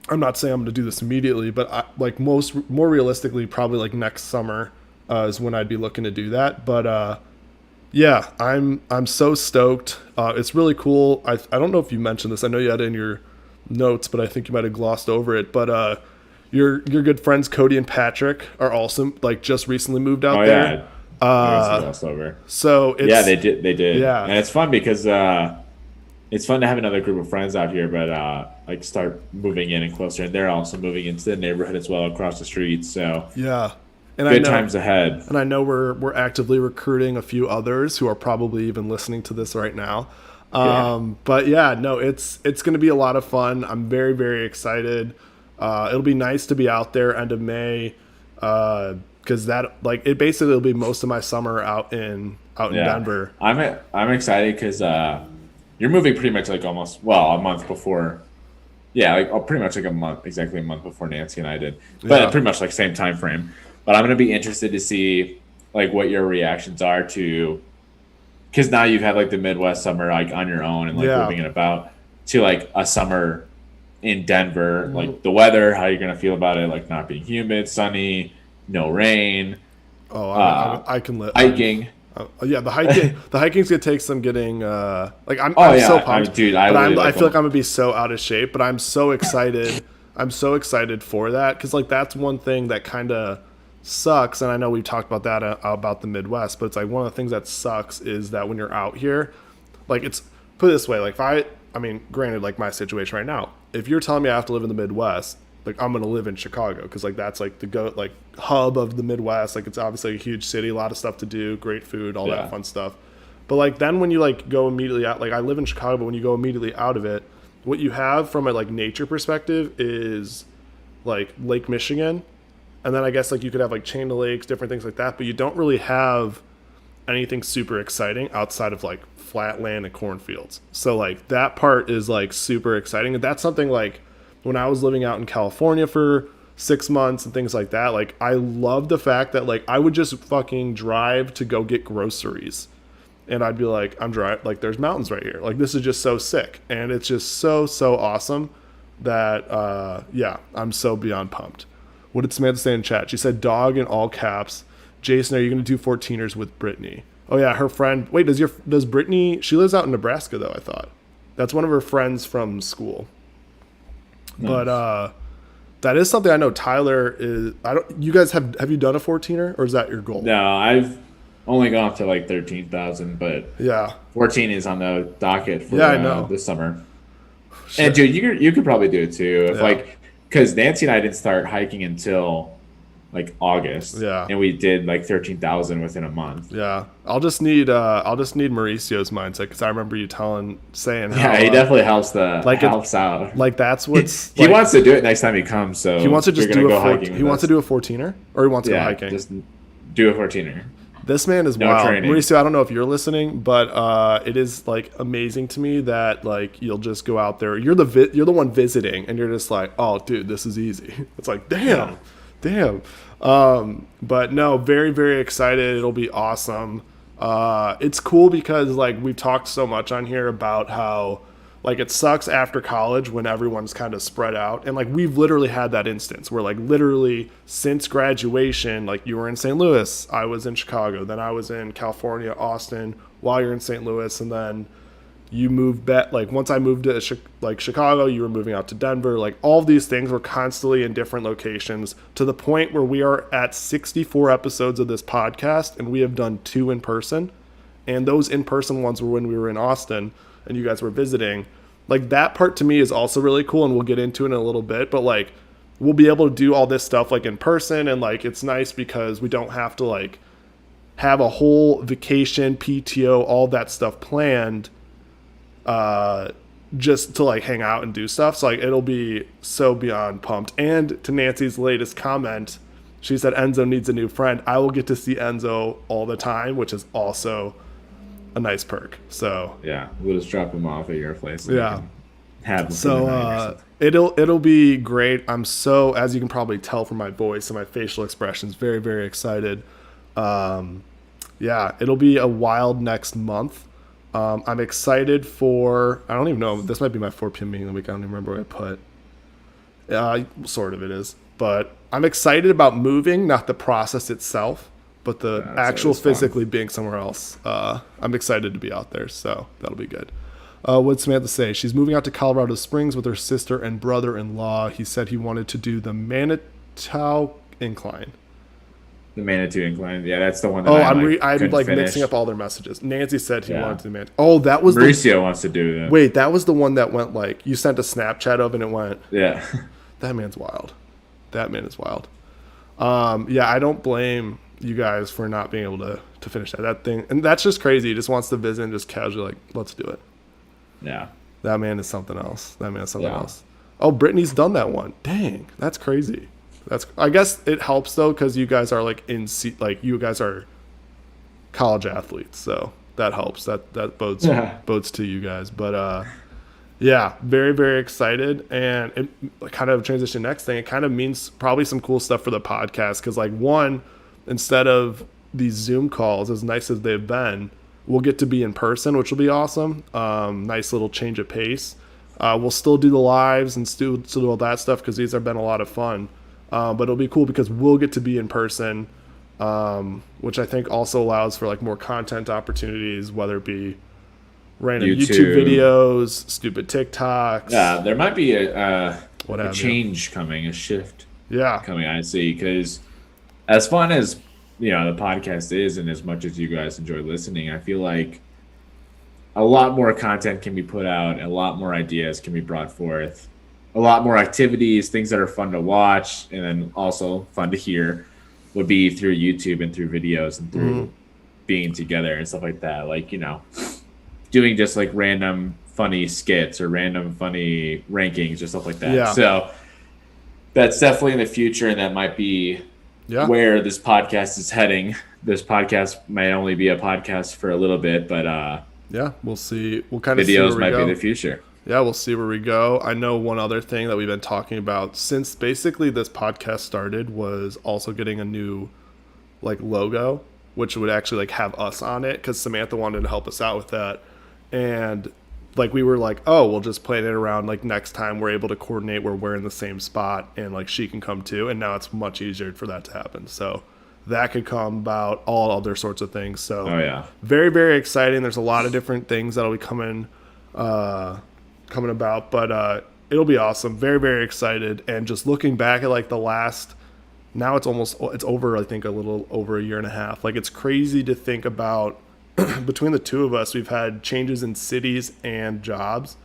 Speaker 1: I'm not saying I'm going to do this immediately, but like more realistically, probably like next summer is when I'd be looking to do that. But yeah, I'm so stoked. It's really cool. I don't know if you mentioned this. I know you had it in your notes, but I think you might have glossed over it. But your good friends Cody and Patrick are also like just recently moved out there.
Speaker 2: Glossed over.
Speaker 1: So
Speaker 2: yeah, they did.
Speaker 1: Yeah,
Speaker 2: and it's fun because it's fun to have another group of friends out here, but like start moving in and closer, and they're also moving into the neighborhood as well across the street. So
Speaker 1: yeah. And
Speaker 2: good times ahead.
Speaker 1: And I know we're actively recruiting a few others who are probably even listening to this right now. But yeah, no, it's going to be a lot of fun. I'm very, very excited. It'll be nice to be out there end of May, because that like it basically will be most of my summer out in Denver.
Speaker 2: I'm excited because you're moving pretty much like almost a month before. Yeah, like pretty much like exactly a month before Nancy and I did, but pretty much like same time frame. But I'm going to be interested to see like what your reactions are to, because now you've had like the Midwest summer like on your own and like moving it about to like a summer in Denver, like the weather, how you're going to feel about it, like not being humid, sunny, no rain.
Speaker 1: Oh, I can live
Speaker 2: hiking.
Speaker 1: Yeah, the hiking's gonna take some getting. Like I'm so pumped,
Speaker 2: dude.
Speaker 1: I feel like I'm gonna be so out of shape, but I'm so excited. I'm so excited for that because like that's one thing that kind of sucks, and I know we've talked about that about the Midwest, but it's like one of the things that sucks is that when you're out here, like it's put it this way, like if I mean, granted, like my situation right now, if you're telling me I have to live in the Midwest, like I'm gonna live in Chicago because like that's like the hub of the Midwest. Like it's obviously a huge city, a lot of stuff to do, great food, all that fun stuff. But like then when you like go immediately out, like I live in Chicago, but when you go immediately out of it, what you have from a like nature perspective is like Lake Michigan. And then I guess like you could have like chain of lakes, different things like that, but you don't really have anything super exciting outside of like flat land and cornfields. So like that part is like super exciting. And that's something like when I was living out in California for 6 months and things like that, like I love the fact that like I would just fucking drive to go get groceries. And I'd be like, I'm driving, like there's mountains right here. Like this is just so sick. And it's just so awesome that, yeah, I'm so beyond pumped. What did Samantha say in chat? She said dog in all caps. Jason, are you going to do 14ers with Brittany? Oh yeah, her friend. Wait, does Brittany? She lives out in Nebraska though. I thought that's one of her friends from school. Nice. But that is something I know. Tyler is. You guys have you done a 14er or is that your goal?
Speaker 2: No, I've only gone up to like 13,000, but
Speaker 1: yeah,
Speaker 2: 14 is on the docket for
Speaker 1: I know.
Speaker 2: This summer. Shit. And dude, you could probably do it too if like. Because Nancy and I didn't start hiking until like August. Yeah. And we did like 13,000 within a month.
Speaker 1: Yeah. I'll just need Mauricio's mindset because I remember you saying how,
Speaker 2: yeah, he definitely helps out.
Speaker 1: Like that's what's
Speaker 2: he wants to do it next time he comes. So
Speaker 1: he wants to just do he wants to do a 14er or he wants to go hiking.
Speaker 2: Just do a 14er.
Speaker 1: This man is wild. Training. Mauricio, I don't know if you're listening, but it is like amazing to me that like you'll just go out there. You're the one visiting, and you're just like, oh, dude, this is easy. It's like, damn. But no, very, very excited. It'll be awesome. It's cool because like we've talked so much on here about how like it sucks after college when everyone's kind of spread out. And like we've literally had that instance where like literally since graduation, like you were in St. Louis, I was in Chicago, then I was in California, Austin while you're in St. Louis. And then you moved back. Like once I moved to Chicago, you were moving out to Denver. Like all of these things were constantly in different locations to the point where we are at 64 episodes of this podcast and we have done 2 in person. And those in-person ones were when we were in Austin and you guys were visiting. Like that part to me is also really cool and we'll get into it in a little bit, but like we'll be able to do all this stuff like in person and like it's nice because we don't have to like have a whole vacation, PTO, all that stuff planned just to like hang out and do stuff. So like it'll be so beyond pumped. And to Nancy's latest comment, she said Enzo needs a new friend. I will get to see Enzo all the time, which is also a nice perk. So
Speaker 2: yeah, we'll just drop him off at your place.
Speaker 1: Yeah,
Speaker 2: have for the
Speaker 1: So
Speaker 2: night or something.
Speaker 1: it'll be great. I'm so, as you can probably tell from my voice and my facial expressions, very very excited. Yeah, it'll be a wild next month. I'm excited for. I don't even know. This might be my 4 p.m. meeting of the week. I don't even remember what I put. Sort of it is, but I'm excited about moving, not the process itself, but the
Speaker 2: That's
Speaker 1: actual
Speaker 2: always fun.
Speaker 1: physically being somewhere else. I'm excited to be out there, so that'll be good. What'd Samantha say? She's moving out to Colorado Springs with her sister and brother-in-law. He said he wanted to do the Manitou Incline.
Speaker 2: The Manitou Incline. Yeah, that's the one that
Speaker 1: Oh,
Speaker 2: I'm
Speaker 1: I'm like
Speaker 2: finish.
Speaker 1: mixing up all their messages. Nancy said he
Speaker 2: Yeah.
Speaker 1: wanted to do Manitou. Oh, that was the
Speaker 2: Mauricio wants to do that.
Speaker 1: wait. That was the one that went like you sent a Snapchat of, and it went.
Speaker 2: Yeah.
Speaker 1: That man's wild. That man is wild. Yeah, I don't blame you guys for not being able to finish that thing, and that's just crazy. He just wants to visit and just casually like, let's do it.
Speaker 2: Yeah.
Speaker 1: That man is something else. That man is something
Speaker 2: Yeah.
Speaker 1: else. Oh, Brittany's done that one. Dang, that's crazy. I guess it helps though because you guys are like you guys are college athletes, so that helps. That bodes
Speaker 2: Yeah.
Speaker 1: bodes to you guys. But yeah, very very excited, and it kind of transition next thing. It kind of means probably some cool stuff for the podcast because like one, instead of these Zoom calls, as nice as they've been, we'll get to be in person, which will be awesome. Nice little change of pace. We'll still do the lives and still do all that stuff because these have been a lot of fun. But it'll be cool because we'll get to be in person, which I think also allows for like more content opportunities, whether it be random YouTube videos, stupid TikToks.
Speaker 2: Yeah, there might be a
Speaker 1: What have you.
Speaker 2: change coming, a shift
Speaker 1: Yeah.
Speaker 2: coming, I see. Because as fun as the podcast is, and as much as you guys enjoy listening, I feel like a lot more content can be put out, a lot more ideas can be brought forth, a lot more activities, things that are fun to watch, and then also fun to hear would be through YouTube and through videos and through being together and stuff like that. Like, doing just like random funny skits or random funny rankings or stuff like that.
Speaker 1: Yeah.
Speaker 2: So that's definitely in the future, and that might be where this podcast is heading. This podcast might only be a podcast for a little bit, but
Speaker 1: yeah, we'll see. We'll kind of see where
Speaker 2: videos
Speaker 1: we
Speaker 2: might
Speaker 1: go.
Speaker 2: be the future.
Speaker 1: Yeah, we'll see where we go. I know one other thing that we've been talking about since basically this podcast started was also getting a new like logo, which would actually like have us on it because Samantha wanted to help us out with that. And like we were like, oh, we'll just plan it around like next time we're able to coordinate where we're in the same spot and like she can come too. And now it's much easier for that to happen. So that could come about, all other sorts of things. So very, very exciting. There's a lot of different things that'll be coming about, but it'll be awesome. Very, very excited. And just looking back at like the last, now it's over, I think a little over a year and a half. Like it's crazy to think about between the two of us, we've had changes in cities and jobs.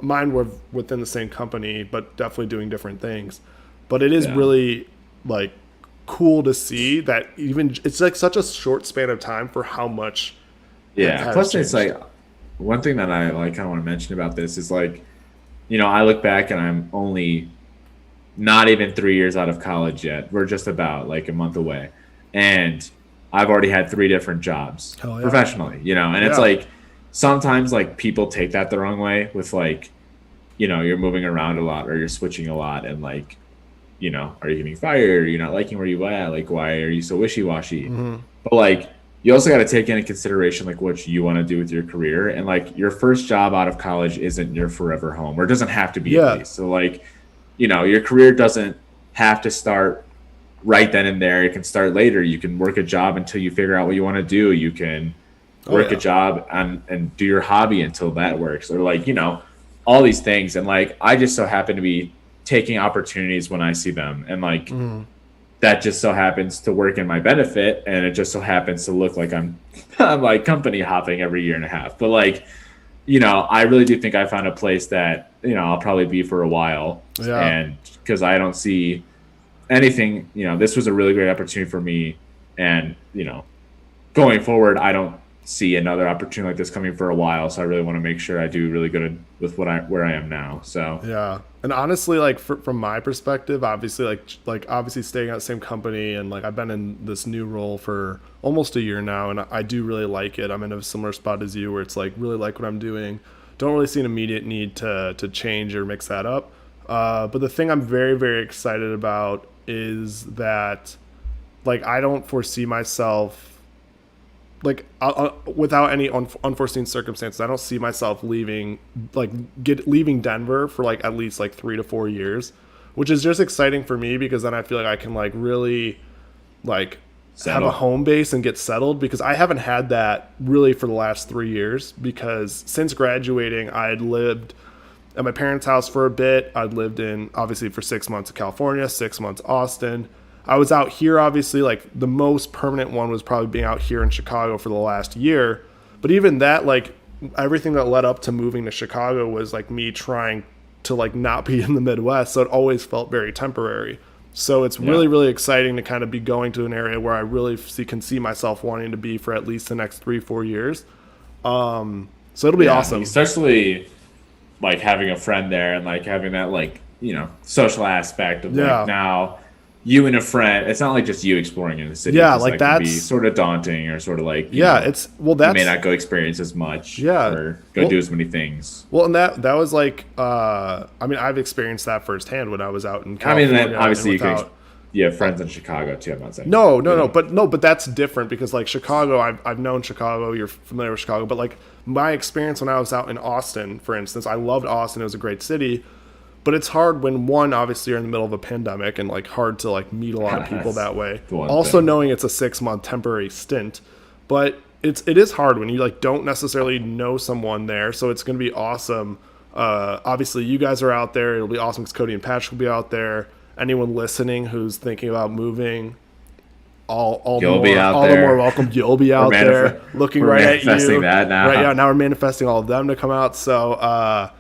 Speaker 1: Mine were within the same company, but definitely doing different things. But it is really like cool to see that even it's like such a short span of time for how much.
Speaker 2: Yeah. Plus, it's like one thing that I like kind of want to mention about this is like, I look back and I'm only not even 3 years out of college yet. We're just about like a month away, and I've already had 3 different jobs professionally, and it's like sometimes like people take that the wrong way with like, you're moving around a lot or you're switching a lot, and like, are you getting fired? You're not liking where you at? Like, why are you so wishy-washy? But like, you also got to take into consideration like what you want to do with your career, and like your first job out of college isn't your forever home, or it doesn't have to be at least. So like, your career doesn't have to start right then and there. It can start later. You can work a job until you figure out what you want to do. You can work a job and do your hobby until that works, or like, all these things. And like, I just so happen to be taking opportunities when I see them, and like that just so happens to work in my benefit, and it just so happens to look like I'm like company hopping every year and a half. But like, I really do think I found a place that I'll probably be for a while, and because I don't see anything, this was a really great opportunity for me, and going forward, I don't see another opportunity like this coming for a while. So I really want to make sure I do really good with where I am now. So
Speaker 1: yeah, and honestly, like from my perspective, obviously, like obviously staying at the same company, and like I've been in this new role for almost a year now, and I do really like it. I'm in a similar spot as you, where it's like really like what I'm doing. don't really see an immediate need to change or mix that up. But the thing I'm very, very excited about is that, like, I don't foresee myself, like, without any unforeseen circumstances, I don't see myself leaving Denver for like at least like 3 to 4 years, which is just exciting for me because then I feel like I can like really like have a home base and get settled, because I haven't had that really for the last 3 years, because since graduating I had lived at my parents' house for a bit. I'd lived in, obviously, for 6 months in California, 6 months Austin. I was out here, obviously, like the most permanent one was probably being out here in Chicago for the last year. But even that, like everything that led up to moving to Chicago was like me trying to like not be in the Midwest. So it always felt very temporary. So it's really, really exciting to kind of be going to an area where I really can see myself wanting to be for at least the next 3-4 years. So it'll be awesome.
Speaker 2: Especially like having a friend there and like having that like, social aspect of like now you and a friend. It's not like just you exploring in the city.
Speaker 1: Yeah, like that's
Speaker 2: can be sort of daunting, or sort of like
Speaker 1: you may
Speaker 2: not go experience as much.
Speaker 1: Or
Speaker 2: go do as many things.
Speaker 1: Well, and that was like I mean, I've experienced that firsthand when I was out in California.
Speaker 2: I mean, obviously you have friends in Chicago too. I'm not saying
Speaker 1: but that's different, because like Chicago, I've known Chicago. You're familiar with Chicago, but like my experience when I was out in Austin, for instance, I loved Austin. It was a great city. But it's hard when, one, obviously you're in the middle of a pandemic and like hard to like meet a lot of people that way. Also knowing it's a 6-month temporary stint, but it is hard when you like don't necessarily know someone there. So it's going to be awesome. Obviously you guys are out there. It'll be awesome because Cody and Patrick will be out there. Anyone listening who's thinking about moving, all the more welcome. You'll be out there looking right at you.
Speaker 2: Manifesting that now.
Speaker 1: Right, yeah, now we're manifesting all of them to come out. So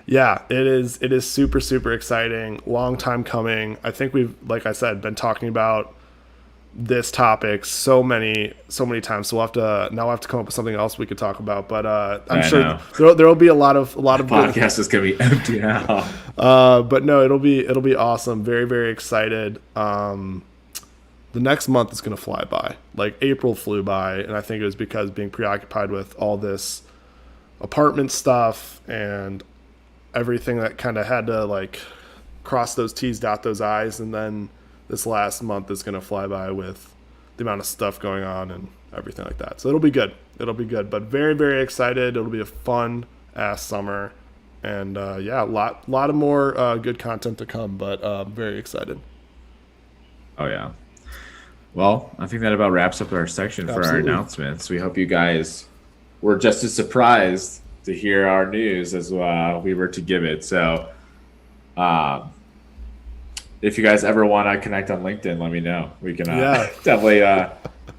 Speaker 1: yeah, it is super, super exciting. Long time coming. I think we've, like I said, been talking about this topic so many times. So we'll have to come up with something else we could talk about. But I'm sure there'll be a lot of
Speaker 2: podcast is gonna be empty now.
Speaker 1: But no, it'll be awesome. Very, very excited. The next month is gonna fly by. Like April flew by, and I think it was because being preoccupied with all this apartment stuff and everything that kind of had to like cross those T's, dot those I's, and then this last month is going to fly by with the amount of stuff going on and everything like that. So it'll be good. But very, very excited. It'll be a fun ass summer, and a lot of more good content to come. But very excited.
Speaker 2: Oh yeah. Well, I think that about wraps up our section for our announcements. We hope you guys were just as surprised to hear our news as we were to give it. So if you guys ever want to connect on LinkedIn, let me know. We can definitely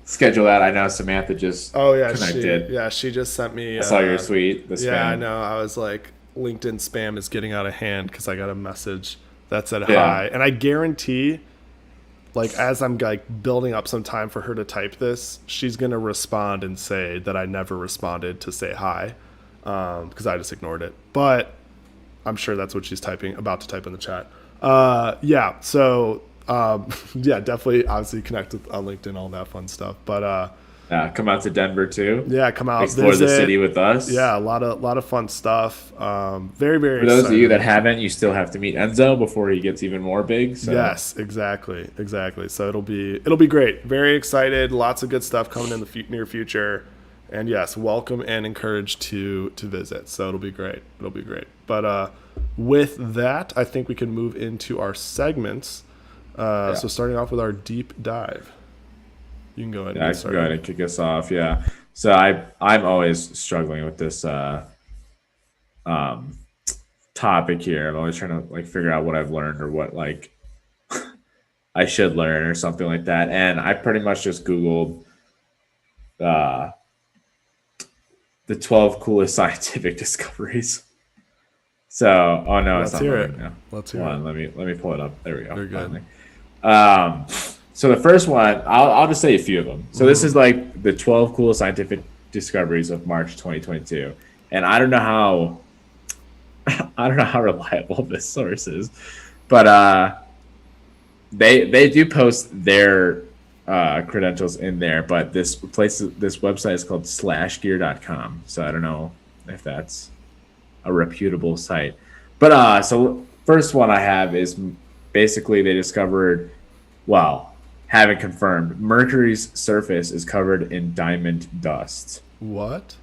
Speaker 2: schedule that. I know Samantha just connected.
Speaker 1: She just sent me.
Speaker 2: I saw your tweet.
Speaker 1: Yeah, I know. I was like, LinkedIn spam is getting out of hand because I got a message that said hi. And I guarantee, like, as I'm like building up some time for her to type this, she's going to respond and say that I never responded to say hi. Because I just ignored it, but I'm sure that's what she's about to type in the chat. So definitely, obviously connect on LinkedIn, all that fun stuff. But
Speaker 2: come out to Denver too.
Speaker 1: Yeah, come out,
Speaker 2: explore the city with us.
Speaker 1: Yeah, a lot of fun stuff. Very, very.
Speaker 2: For those of you that haven't, you still have to meet Enzo before he gets even more big. So.
Speaker 1: Yes, exactly. So it'll be great. Very excited. Lots of good stuff coming in the near future. And yes, welcome and encouraged to visit. So it'll be great. But with that, I think we can move into our segments. So starting off with our deep dive. You can go ahead.
Speaker 2: I can go ahead and kick us off. Yeah. So I'm always struggling with this topic here. I'm always trying to like figure out what I've learned or what like I should learn or something like that. And I pretty much just Googled the 12 coolest scientific discoveries. So,
Speaker 1: let's hear it.
Speaker 2: Let's hear it. Let me pull it up. There we go.
Speaker 1: Very good.
Speaker 2: So the first one, I'll just say a few of them. So this is like the 12 coolest scientific discoveries of March 2022, and I don't know how reliable this source is, but they do post their credentials in there, but this website is called slashgear.com. So I don't know if that's a reputable site. But so first one I have is basically they discovered, well, haven't confirmed, Mercury's surface is covered in diamond dust.
Speaker 1: What?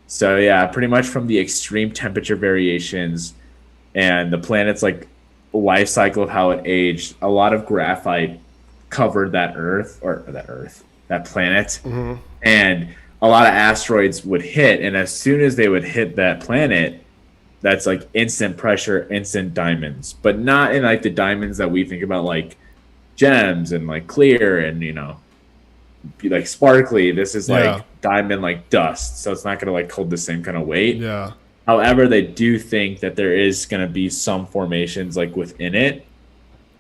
Speaker 2: So yeah, pretty much from the extreme temperature variations and the planet's like life cycle of how it aged, a lot of graphite covered that planet, and a lot of asteroids would hit, and as soon as they would hit that planet, that's like instant pressure, instant diamonds, but not in like the diamonds that we think about, like gems and like clear and be like sparkly. This is like diamond like dust, so it's not gonna like hold the same kind of weight.
Speaker 1: Yeah.
Speaker 2: However, they do think that there is gonna be some formations like within it,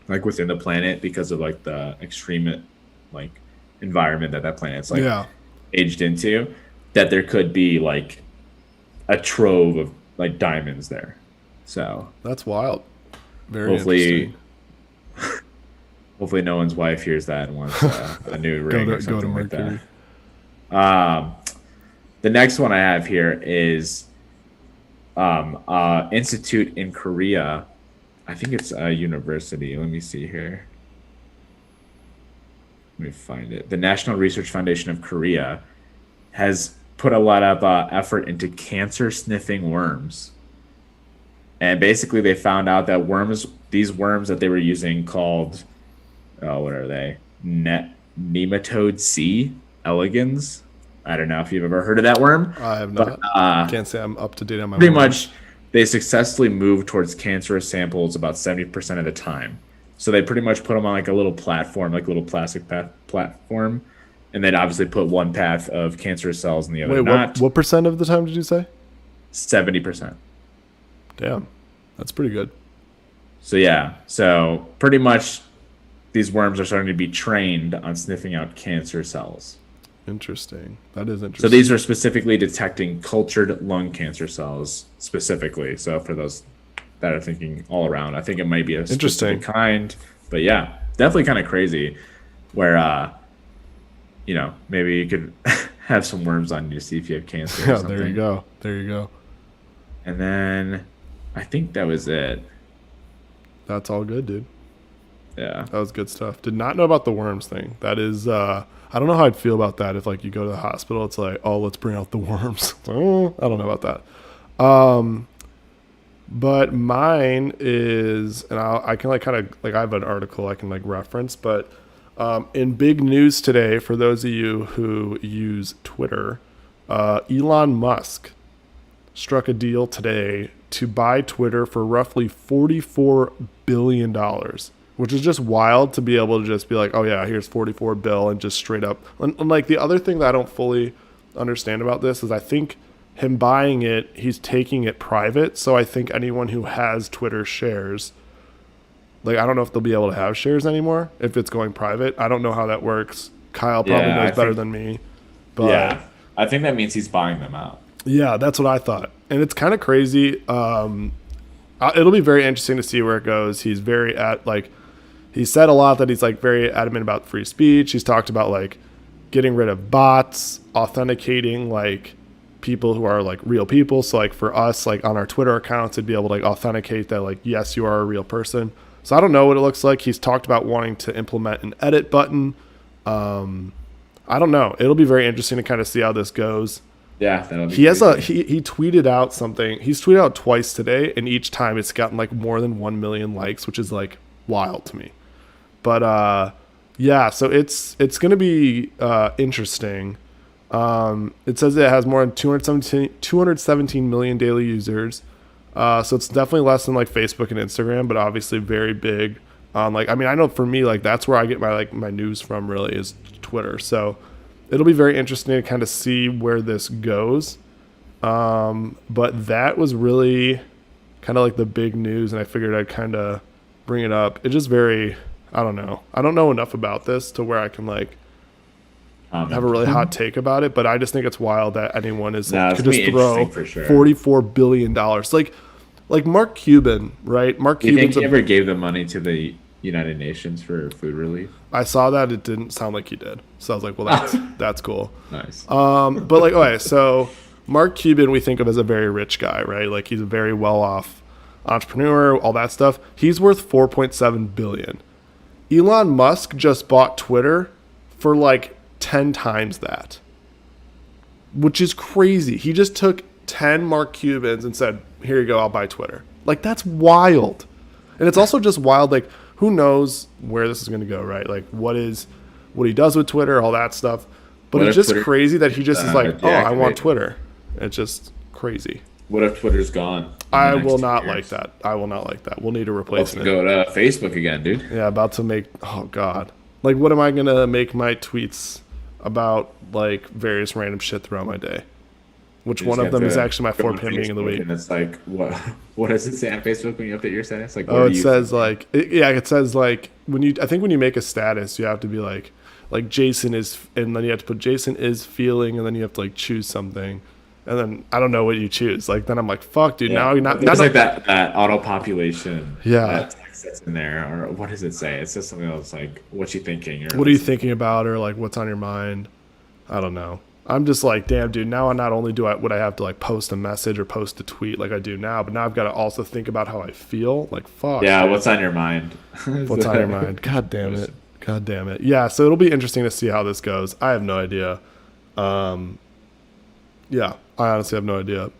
Speaker 2: like within the planet, because of like the extreme like environment that planet's like aged into, that there could be like a trove of like diamonds there. So
Speaker 1: that's wild. Very
Speaker 2: hopefully hopefully no one's wife hears that and wants a new ring or something like that. The next one I have here is institute in Korea. I think it's a university. Let me see here. Let me find it. The National Research Foundation of Korea has put a lot of effort into cancer sniffing worms. And basically they found out that these worms that they were using called, what are they? Nematode C elegans. I don't know if you've ever heard of that worm.
Speaker 1: I have not. Can't say I'm up to date on my
Speaker 2: pretty much they successfully move towards cancerous samples about 70% of the time. So they pretty much put them on like a little platform, like a little plastic platform, and then obviously put one path of cancerous cells and the other not.
Speaker 1: What percent of the time did you say?
Speaker 2: 70%.
Speaker 1: Damn, that's pretty good.
Speaker 2: So yeah, so pretty much these worms are starting to be trained on sniffing out cancer cells.
Speaker 1: Interesting. That is interesting.
Speaker 2: So these are specifically detecting cultured lung cancer cells specifically. So for those that are thinking all around, I think it might be a specific kind. But yeah, definitely kind of crazy where, maybe you could have some worms on you to see if you have cancer or something.
Speaker 1: There you go. There you go.
Speaker 2: And then I think that was it.
Speaker 1: That's all good, dude.
Speaker 2: Yeah.
Speaker 1: That was good stuff. Did not know about the worms thing. That is, I don't know how I'd feel about that if like you go to the hospital, it's like, oh, let's bring out the worms. I don't know about that. But mine is, and I can like kind of like I have an article I can like reference, but in big news today, for those of you who use Twitter, Elon Musk struck a deal today to buy Twitter for roughly $44 billion, which is just wild to be able to just be like, oh yeah, here's 44 bill and just straight up. And like the other thing that I don't fully understand about this is I think him buying it, he's taking it private. So I think anyone who has Twitter shares, like I don't know if they'll be able to have shares anymore if it's going private. I don't know how that works. Kyle probably knows better than me. But
Speaker 2: yeah, I think that means he's buying them out.
Speaker 1: Yeah, that's what I thought. And it's kind of crazy. It'll be very interesting to see where it goes. He's he said a lot that he's like very adamant about free speech. He's talked about like getting rid of bots, authenticating like people who are like real people. So like for us, like on our Twitter accounts, it'd be able to like authenticate that like, yes, you are a real person. So I don't know what it looks like. He's talked about wanting to implement an edit button. I don't know. It'll be very interesting to kind of see how this goes.
Speaker 2: Yeah, that'll be
Speaker 1: he tweeted out something. He's tweeted out twice today, and each time it's gotten like more than 1 million likes, which is like wild to me. But yeah, so it's going to be interesting. It says it has more than 217 million daily users. So it's definitely less than like Facebook and Instagram, but obviously very big. I know for me, like that's where I get my news from really is Twitter. So it'll be very interesting to kind of see where this goes. But that was really kind of like the big news, and I figured I'd kind of bring it up. It's just very, I don't know. I don't know enough about this to where I can like have a really hot take about it, but I just think it's wild that anyone could just throw $44 billion. Like Mark Cuban, right? Mark Cuban.
Speaker 2: Do you think he ever gave the money to the United Nations for food relief?
Speaker 1: I saw that. It didn't sound like he did. So I was like, well, that's cool.
Speaker 2: Nice.
Speaker 1: But like, okay, so Mark Cuban we think of as a very rich guy, right? Like he's a very well-off entrepreneur, all that stuff. He's worth 4.7 billion. Elon Musk just bought Twitter for like 10 times that, which is crazy. He just took 10 Mark Cubans and said, here you go, I'll buy Twitter. Like, that's wild. And it's also just wild, like, who knows where this is going to go, right? Like, what he does with Twitter, all that stuff. But it's just crazy that he just is like, oh, I want Twitter. It's just crazy.
Speaker 2: What if Twitter's gone?
Speaker 1: I will not like that. I will not like that. We'll need a replacement.
Speaker 2: Go to Facebook again, dude.
Speaker 1: Yeah, about to make, oh, God. Like, what am I going to make my tweets about, like, various random shit throughout my day? Which one of them is actually my 4 p.m. meeting of the week.
Speaker 2: And it's like, what does it say on Facebook when you update your status? Like,
Speaker 1: it says like, it says like I think when you make a status, you have to be like Jason is, and then you have to put Jason is feeling, and then you have to like choose something, and then I don't know what you choose. Like then I'm like, fuck, dude. Now you're not.
Speaker 2: There's like that auto population.
Speaker 1: Yeah.
Speaker 2: That text that's in there, or what does it say? It says something else like, what you thinking? Or
Speaker 1: what are you thinking about, or like what's on your mind? I don't know. I'm just like, damn, dude, now not only would I have to like post a message or post a tweet like I do now, but now I've got to also think about how I feel. Like, fuck.
Speaker 2: Yeah, dude. What's on your mind?
Speaker 1: What's on your mind? God damn it. God damn it. Yeah, so it'll be interesting to see how this goes. I have no idea. Yeah, I honestly have no idea.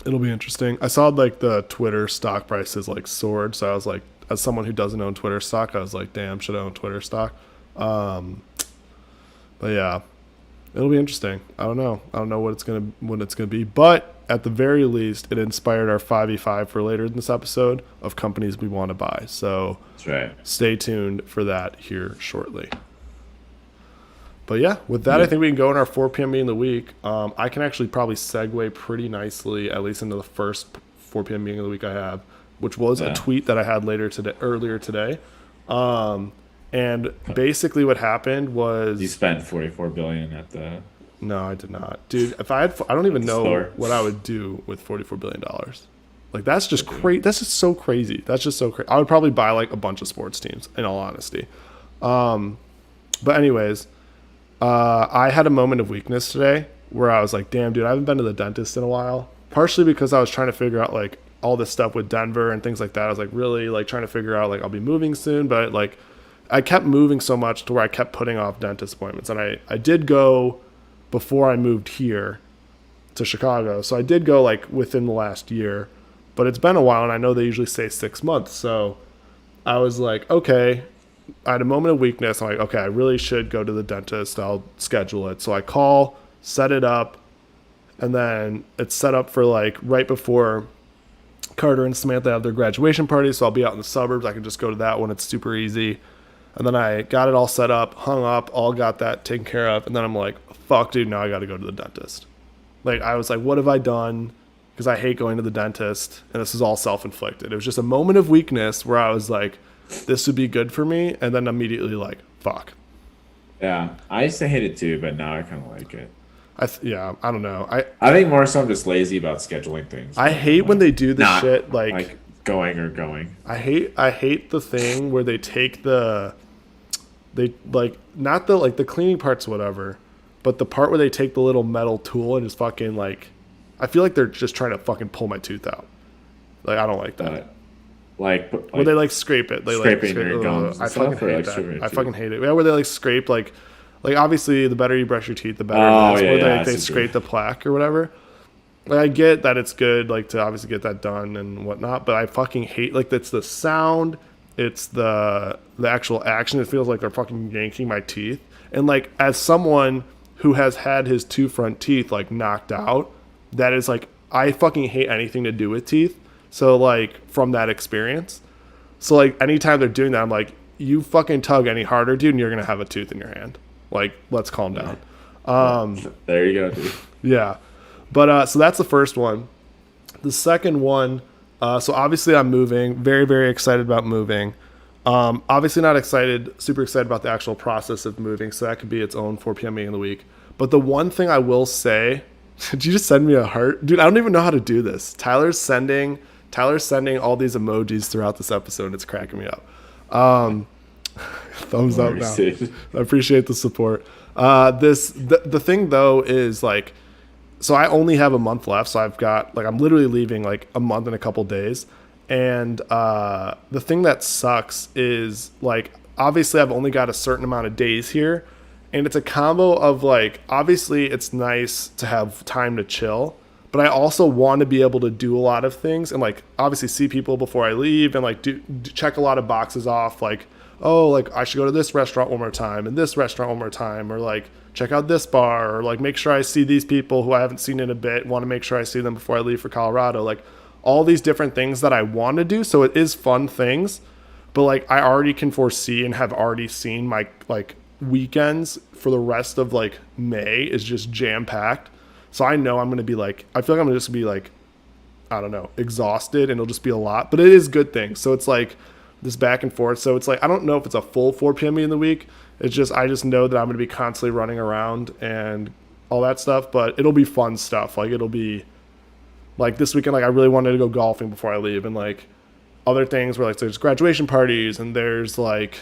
Speaker 1: It'll be interesting. I saw like the Twitter stock prices like soared, so I was like, as someone who doesn't own Twitter stock, I was like, damn, should I own Twitter stock? But yeah. It'll be interesting. I don't know what it's gonna be, but at the very least, it inspired our 5v5 for later in this episode of companies we want to buy. So
Speaker 2: that's right.
Speaker 1: Stay tuned for that here shortly. But yeah, with that, I think we can go in our 4 p.m. meeting of the week. I can actually probably segue pretty nicely, at least into the first 4 p.m. meeting of the week I have, which was a tweet that I had earlier today. And basically what happened was...
Speaker 2: You spent $44 billion at the...
Speaker 1: No, I did not. Dude, if I don't even know what I would do with $44 billion. Like, that's just crazy. That's just so crazy. That's just so crazy. I would probably buy, like, a bunch of sports teams, in all honesty. But anyways, I had a moment of weakness today where I was like, damn, dude, I haven't been to the dentist in a while. Partially because I was trying to figure out, like, all this stuff with Denver and things like that. I was, like, really, like, trying to figure out, like, I'll be moving soon, but, like... I kept moving so much to where I kept putting off dentist appointments. And I did go before I moved here to Chicago. So I did go like within the last year, but it's been a while and I know they usually say 6 months. So I was like, okay, I had a moment of weakness. I'm like, okay, I really should go to the dentist. I'll schedule it. So I call, set it up, and then it's set up for like right before Carter and Samantha have their graduation party. So I'll be out in the suburbs. I can just go to that one. It's super easy. And then I got it all set up, hung up, all got that taken care of. And then I'm like, fuck, dude, now I got to go to the dentist. Like, I was like, what have I done? Because I hate going to the dentist. And this is all self-inflicted. It was just a moment of weakness where I was like, this would be good for me. And then immediately like, fuck.
Speaker 2: Yeah, I used to hate it too, but now I kind of like it.
Speaker 1: I don't know.
Speaker 2: I think more so I'm just lazy about scheduling things.
Speaker 1: I hate when they do the shit like
Speaker 2: going.
Speaker 1: I hate the thing where they take they like not the like the cleaning parts whatever, but the part where they take the little metal tool and just fucking like I feel like they're just trying to fucking pull my tooth out. Like I don't like that. Where they like scrape it. They
Speaker 2: scraping
Speaker 1: like
Speaker 2: your gums.
Speaker 1: I fucking hate that. I fucking hate it. Yeah, where they like scrape like obviously the better you brush your teeth, the better it is. Where they scrape the plaque or whatever. Like I get that it's good like to obviously get that done and whatnot, but I fucking hate like it's the sound, it's the actual action. It feels like they're fucking yanking my teeth. And like as someone who has had his 2 front teeth like knocked out, that is like I fucking hate anything to do with teeth. So like from that experience. So like anytime they're doing that, I'm like, you fucking tug any harder, dude, and you're gonna have a tooth in your hand. Like, let's calm down.
Speaker 2: There you go, dude.
Speaker 1: Yeah. But so that's the first one. The second one, so obviously I'm moving. Very, very excited about moving. Obviously not super excited about the actual process of moving. So that could be its own 4 p.m. meeting of the week. But the one thing I will say, did you just send me a heart? Dude, I don't even know how to do this. Tyler's sending all these emojis throughout this episode. And it's cracking me up. Thumbs up now. I appreciate the support. The thing though is like, so I only have a month left. So I've got like, I'm literally leaving like a month and a couple days. And the thing that sucks is like, obviously I've only got a certain amount of days here. And it's a combo of like, obviously it's nice to have time to chill, but I also want to be able to do a lot of things and like obviously see people before I leave and like check a lot of boxes off. Like, oh, like I should go to this restaurant one more time and this restaurant one more time, or like check out this bar, or like make sure I see these people who I haven't seen in a bit, want to make sure I see them before I leave for Colorado. Like all these different things that I want to do. So it is fun things, but like I already can foresee and have already seen my like weekends for the rest of like May is just jam packed. So I know I'm going to be like, I feel like I'm going to just be like, I don't know, exhausted, and it'll just be a lot, but it is good things. So it's like this back and forth. So it's like, I don't know if it's a full 4 p.m. meeting in the week. It's just, I just know that I'm going to be constantly running around and all that stuff, but it'll be fun stuff. Like it'll be like this weekend, like I really wanted to go golfing before I leave, and like other things where like there's graduation parties and there's like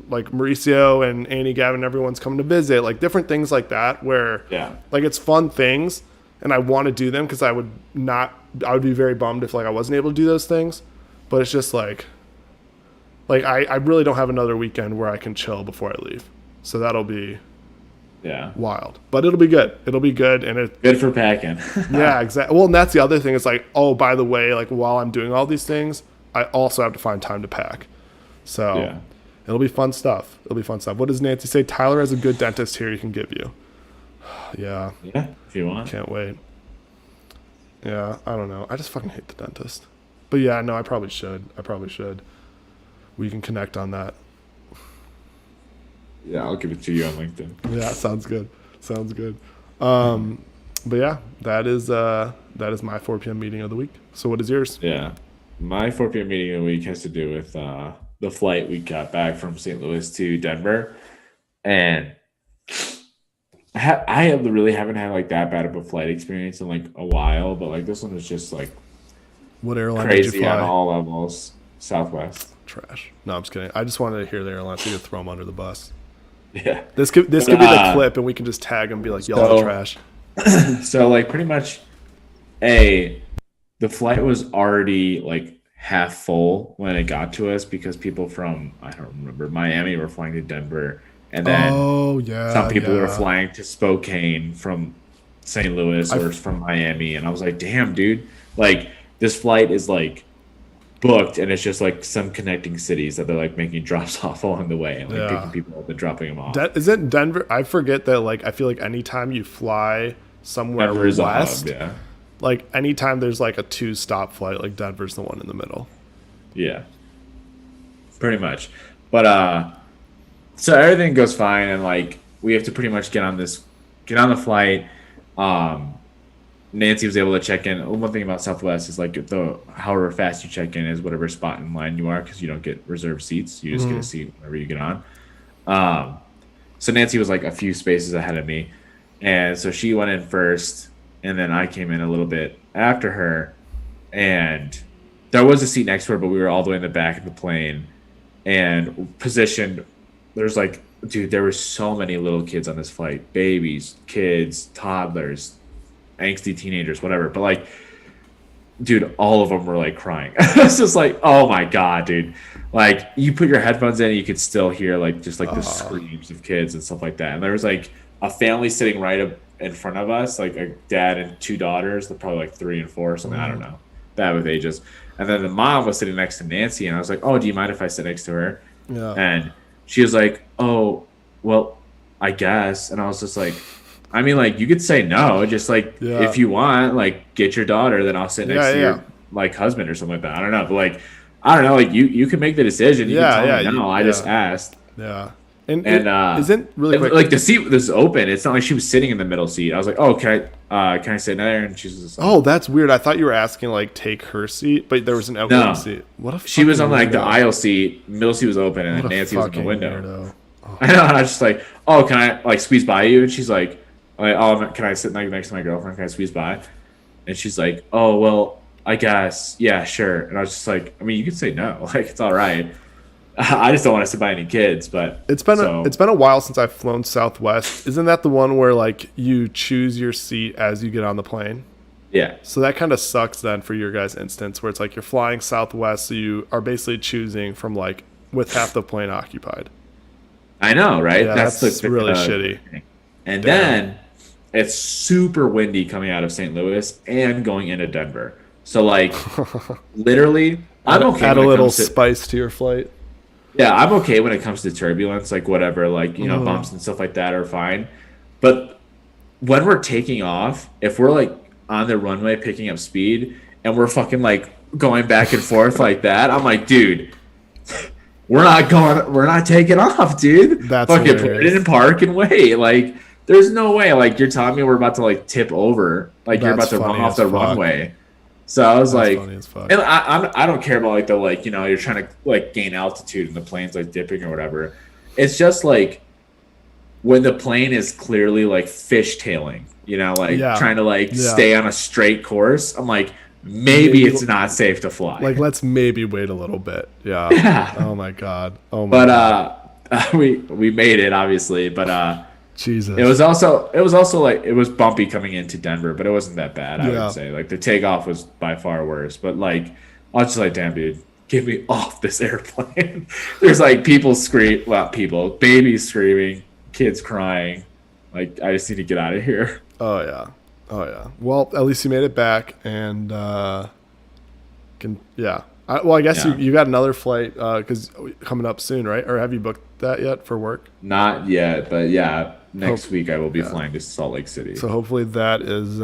Speaker 1: Mauricio and Annie, Gavin, everyone's coming to visit, like different things like that where like it's fun things and I want to do them because I would be very bummed if like I wasn't able to do those things, but it's just like I really don't have another weekend where I can chill before I leave, so that'll be wild, but it'll be good. And it's
Speaker 2: good for packing.
Speaker 1: Yeah, exactly. Well, and that's the other thing. It's like, oh, by the way, like while I'm doing all these things, I also have to find time to pack, so it'll be fun stuff. What does Nancy say? Tyler has a good dentist here he can give you. Yeah,
Speaker 2: if you want.
Speaker 1: Can't wait. Yeah, I don't know. I just fucking hate the dentist. But yeah, no, I probably should. We can connect on that.
Speaker 2: Yeah, I'll give it to you on LinkedIn.
Speaker 1: Yeah, sounds good. But yeah, that is my 4 p.m. meeting of the week. So what is yours?
Speaker 2: Yeah, my 4 p.m. meeting of the week has to do with the flight we got back from St. Louis to Denver, and I really haven't had like that bad of a flight experience in like a while, but like this one was just like
Speaker 1: what airline
Speaker 2: crazy
Speaker 1: did you fly?
Speaker 2: On all levels. Southwest.
Speaker 1: Trash. No, I'm just kidding. I just wanted to hear the airline so you could throw them under the bus.
Speaker 2: Yeah,
Speaker 1: this could be the clip, and we can just tag them and be like, y'all are trash.
Speaker 2: So like pretty much, the flight was already like half full when it got to us because people from, I don't remember, Miami were flying to Denver, and then some people were flying to Spokane from St. Louis or from Miami, and I was like, damn, dude, like this flight is like booked, and it's just like some connecting cities that they're like making drops off along the way and like picking people up and dropping them off.
Speaker 1: Isn't Denver? I forget that. Like I feel like anytime you fly somewhere west, like anytime there's like a 2-stop flight, like Denver's the one in the middle.
Speaker 2: Yeah, pretty much. But so everything goes fine, and like we have to pretty much get on the flight. Nancy was able to check in. One thing about Southwest is like however fast you check in is whatever spot in line you are, because you don't get reserved seats. You just get a seat whenever you get on. So Nancy was like a few spaces ahead of me, and so she went in first, and then I came in a little bit after her, and there was a seat next to her, but we were all the way in the back of the plane and positioned. There's like, dude, there were so many little kids on this flight, babies, kids, toddlers, angsty teenagers, whatever. But like, dude, all of them were like crying. It's just like, oh my God, dude. Like you put your headphones in and you could still hear like just like the screams of kids and stuff like that. And there was like a family sitting right up in front of us, like a dad and 2 daughters. They're probably like 3 and 4 or something. I don't know. Bad with ages. And then the mom was sitting next to Nancy, and I was like, oh, do you mind if I sit next to her?
Speaker 1: Yeah.
Speaker 2: And she was like, oh, well, I guess. And I was just like, I mean, like, you could say no, just like, if you want, like, get your daughter, then I'll sit next to your like husband or something like that. I don't know. But like, I don't know, like you can make the decision. You can tell me no, I just asked.
Speaker 1: Yeah.
Speaker 2: And
Speaker 1: isn't really quick.
Speaker 2: Like the seat was open. It's not like she was sitting in the middle seat. I was like, oh, can I sit there? And she's just like,
Speaker 1: oh, that's weird. I thought you were asking like take her seat, but there was an outgoing seat. What if
Speaker 2: she was on like the aisle seat, middle seat was open, and Nancy was in the window. I know. And I was just like, oh, can I like squeeze by you? And she's like, oh, can I sit next to my girlfriend? Can I squeeze by? And she's like, oh, well, I guess, yeah, sure. And I was just like, I mean, you could say no, like it's all right. I just don't want us to buy any kids, but
Speaker 1: It's been a while since I've flown Southwest. Isn't that the one where like you choose your seat as you get on the plane?
Speaker 2: yeah,
Speaker 1: So that kind of sucks then for your guys' instance, where it's like you're flying Southwest, so you are basically choosing from like with half the plane occupied.
Speaker 2: I know, right?
Speaker 1: Yeah, that's really shitty.
Speaker 2: And
Speaker 1: Damn.
Speaker 2: then it's super windy coming out of St. Louis and going into Denver. So like literally, I'm okay
Speaker 1: Add a
Speaker 2: when it
Speaker 1: little
Speaker 2: comes to
Speaker 1: spice to your flight.
Speaker 2: yeah, I'm okay when it comes to turbulence, like whatever, like bumps and stuff like that are fine. But when we're taking off, if we're like on the runway picking up speed and we're fucking like going back and forth like that, I'm like, dude, we're not taking off, dude.
Speaker 1: That's
Speaker 2: fucking put
Speaker 1: hilarious.
Speaker 2: it in park and wait. Like, there's no way. Like, you're telling me we're about to like tip over, like you're about
Speaker 1: That's
Speaker 2: to run
Speaker 1: funny
Speaker 2: off
Speaker 1: as
Speaker 2: the
Speaker 1: fuck.
Speaker 2: runway. So I was
Speaker 1: That's
Speaker 2: like,
Speaker 1: funny as fuck.
Speaker 2: and I don't care about like the like you're trying to like gain altitude and the plane's like dipping or whatever. It's just like when the plane is clearly like fishtailing, like
Speaker 1: Yeah.
Speaker 2: trying to like
Speaker 1: Yeah.
Speaker 2: stay on a straight course. I'm like, maybe it's not safe to fly.
Speaker 1: Like let's maybe wait a little bit. Yeah.
Speaker 2: Yeah.
Speaker 1: Oh my god. Oh my god.
Speaker 2: But we made it obviously, but
Speaker 1: Jesus.
Speaker 2: it was also like it was bumpy coming into Denver, but it wasn't that bad. I
Speaker 1: Yeah.
Speaker 2: would say like the takeoff was by far worse, but like I was just like, damn dude, get me off this airplane. There's like babies screaming, kids crying. Like I just need to get out of here.
Speaker 1: Oh yeah. Oh yeah. Well, at least you made it back, and yeah. I guess
Speaker 2: Yeah.
Speaker 1: you got another flight because coming up soon, right? Or have you booked that yet for work?
Speaker 2: Not yet, but yeah, next week I will be flying to Salt Lake City.
Speaker 1: So hopefully that is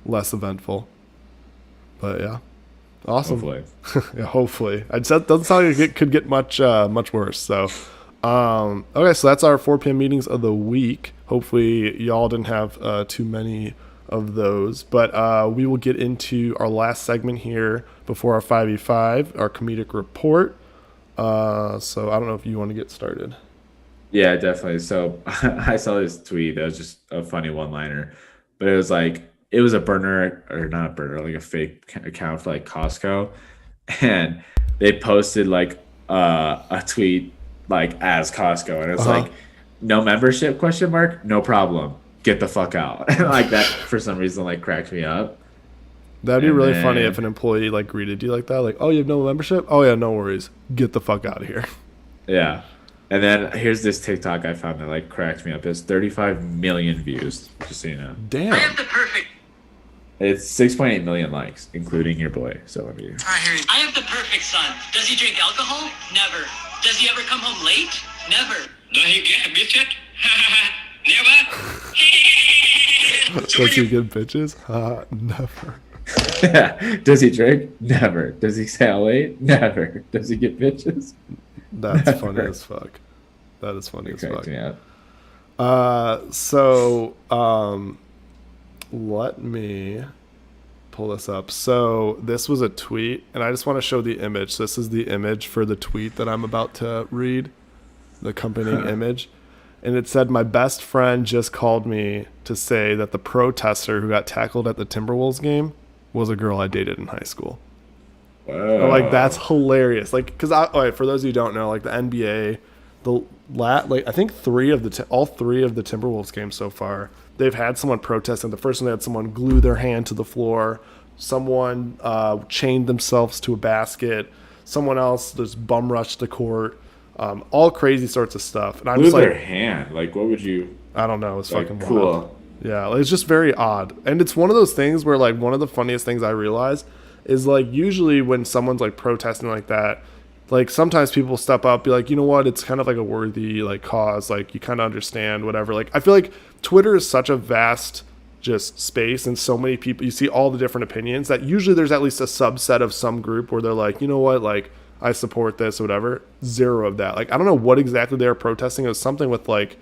Speaker 1: less eventful. But yeah, awesome.
Speaker 2: Hopefully.
Speaker 1: Yeah, hopefully. It doesn't sound like it could get much worse. So, okay, so that's our 4 p.m. meetings of the week. Hopefully, y'all didn't have too many of those. But we will get into our last segment here before our 5v5, our comedic report. So I don't know if you want to get started.
Speaker 2: Yeah, definitely. So I saw this tweet that was just a funny one-liner, but it was like it was a burner or not a burner, like a fake account for like Costco, and they posted like a tweet like as Costco, and it's like no membership question mark, no problem, get the fuck out. And like that for some reason like cracked me up.
Speaker 1: That'd be
Speaker 2: And
Speaker 1: really
Speaker 2: then-
Speaker 1: funny if an employee like greeted you like that, like, "Oh, you have no membership? Oh yeah, no worries. Get the fuck out of here."
Speaker 2: Yeah. And then here's this TikTok I found that like cracked me up. It's 35 million views, just so you know.
Speaker 1: Damn.
Speaker 2: It's 6.8 million likes, including your boy. So I mean,
Speaker 3: I have the perfect son. Does he drink alcohol? Never. Does he ever come home late? Never. Does he get a biscuit? Never.
Speaker 1: Does he get bitches? Never.
Speaker 2: yeah. Does he drink? Never. Does he stay out late? Never. Does he get bitches?
Speaker 1: That's funny as fuck. That is funny as fuck.
Speaker 2: Cracked me up.
Speaker 1: Let me pull this up. So this was a tweet, and I just want to show the image. This is the image for the tweet that I'm about to read, the accompanying image. And it said, "My best friend just called me to say that the protester who got tackled at the Timberwolves game was a girl I dated in high school."
Speaker 2: Whoa.
Speaker 1: Like that's hilarious. Like, because for those of you who don't know, like the NBA, I think all three of the Timberwolves games so far, they've had someone protesting. The first one, they had someone glue their hand to the floor. Someone chained themselves to a basket. Someone else just bum rushed the court. All crazy sorts of stuff. And I'm
Speaker 2: Glue
Speaker 1: just
Speaker 2: their
Speaker 1: like,
Speaker 2: hand. Like, what would you?
Speaker 1: I don't know. It's
Speaker 2: Like,
Speaker 1: fucking
Speaker 2: cool.
Speaker 1: wild. Yeah, like, it's just very odd. And it's one of those things where like one of the funniest things I realize is like usually when someone's like protesting like that, like sometimes people step up, be like, you know what, it's kind of like a worthy like cause, like you kind of understand whatever. Like I feel like Twitter is such a vast just space and so many people, you see all the different opinions that usually there's at least a subset of some group where they're like, you know what, like I support this or whatever. Zero of that. Like I don't know what exactly they were protesting. It was something with like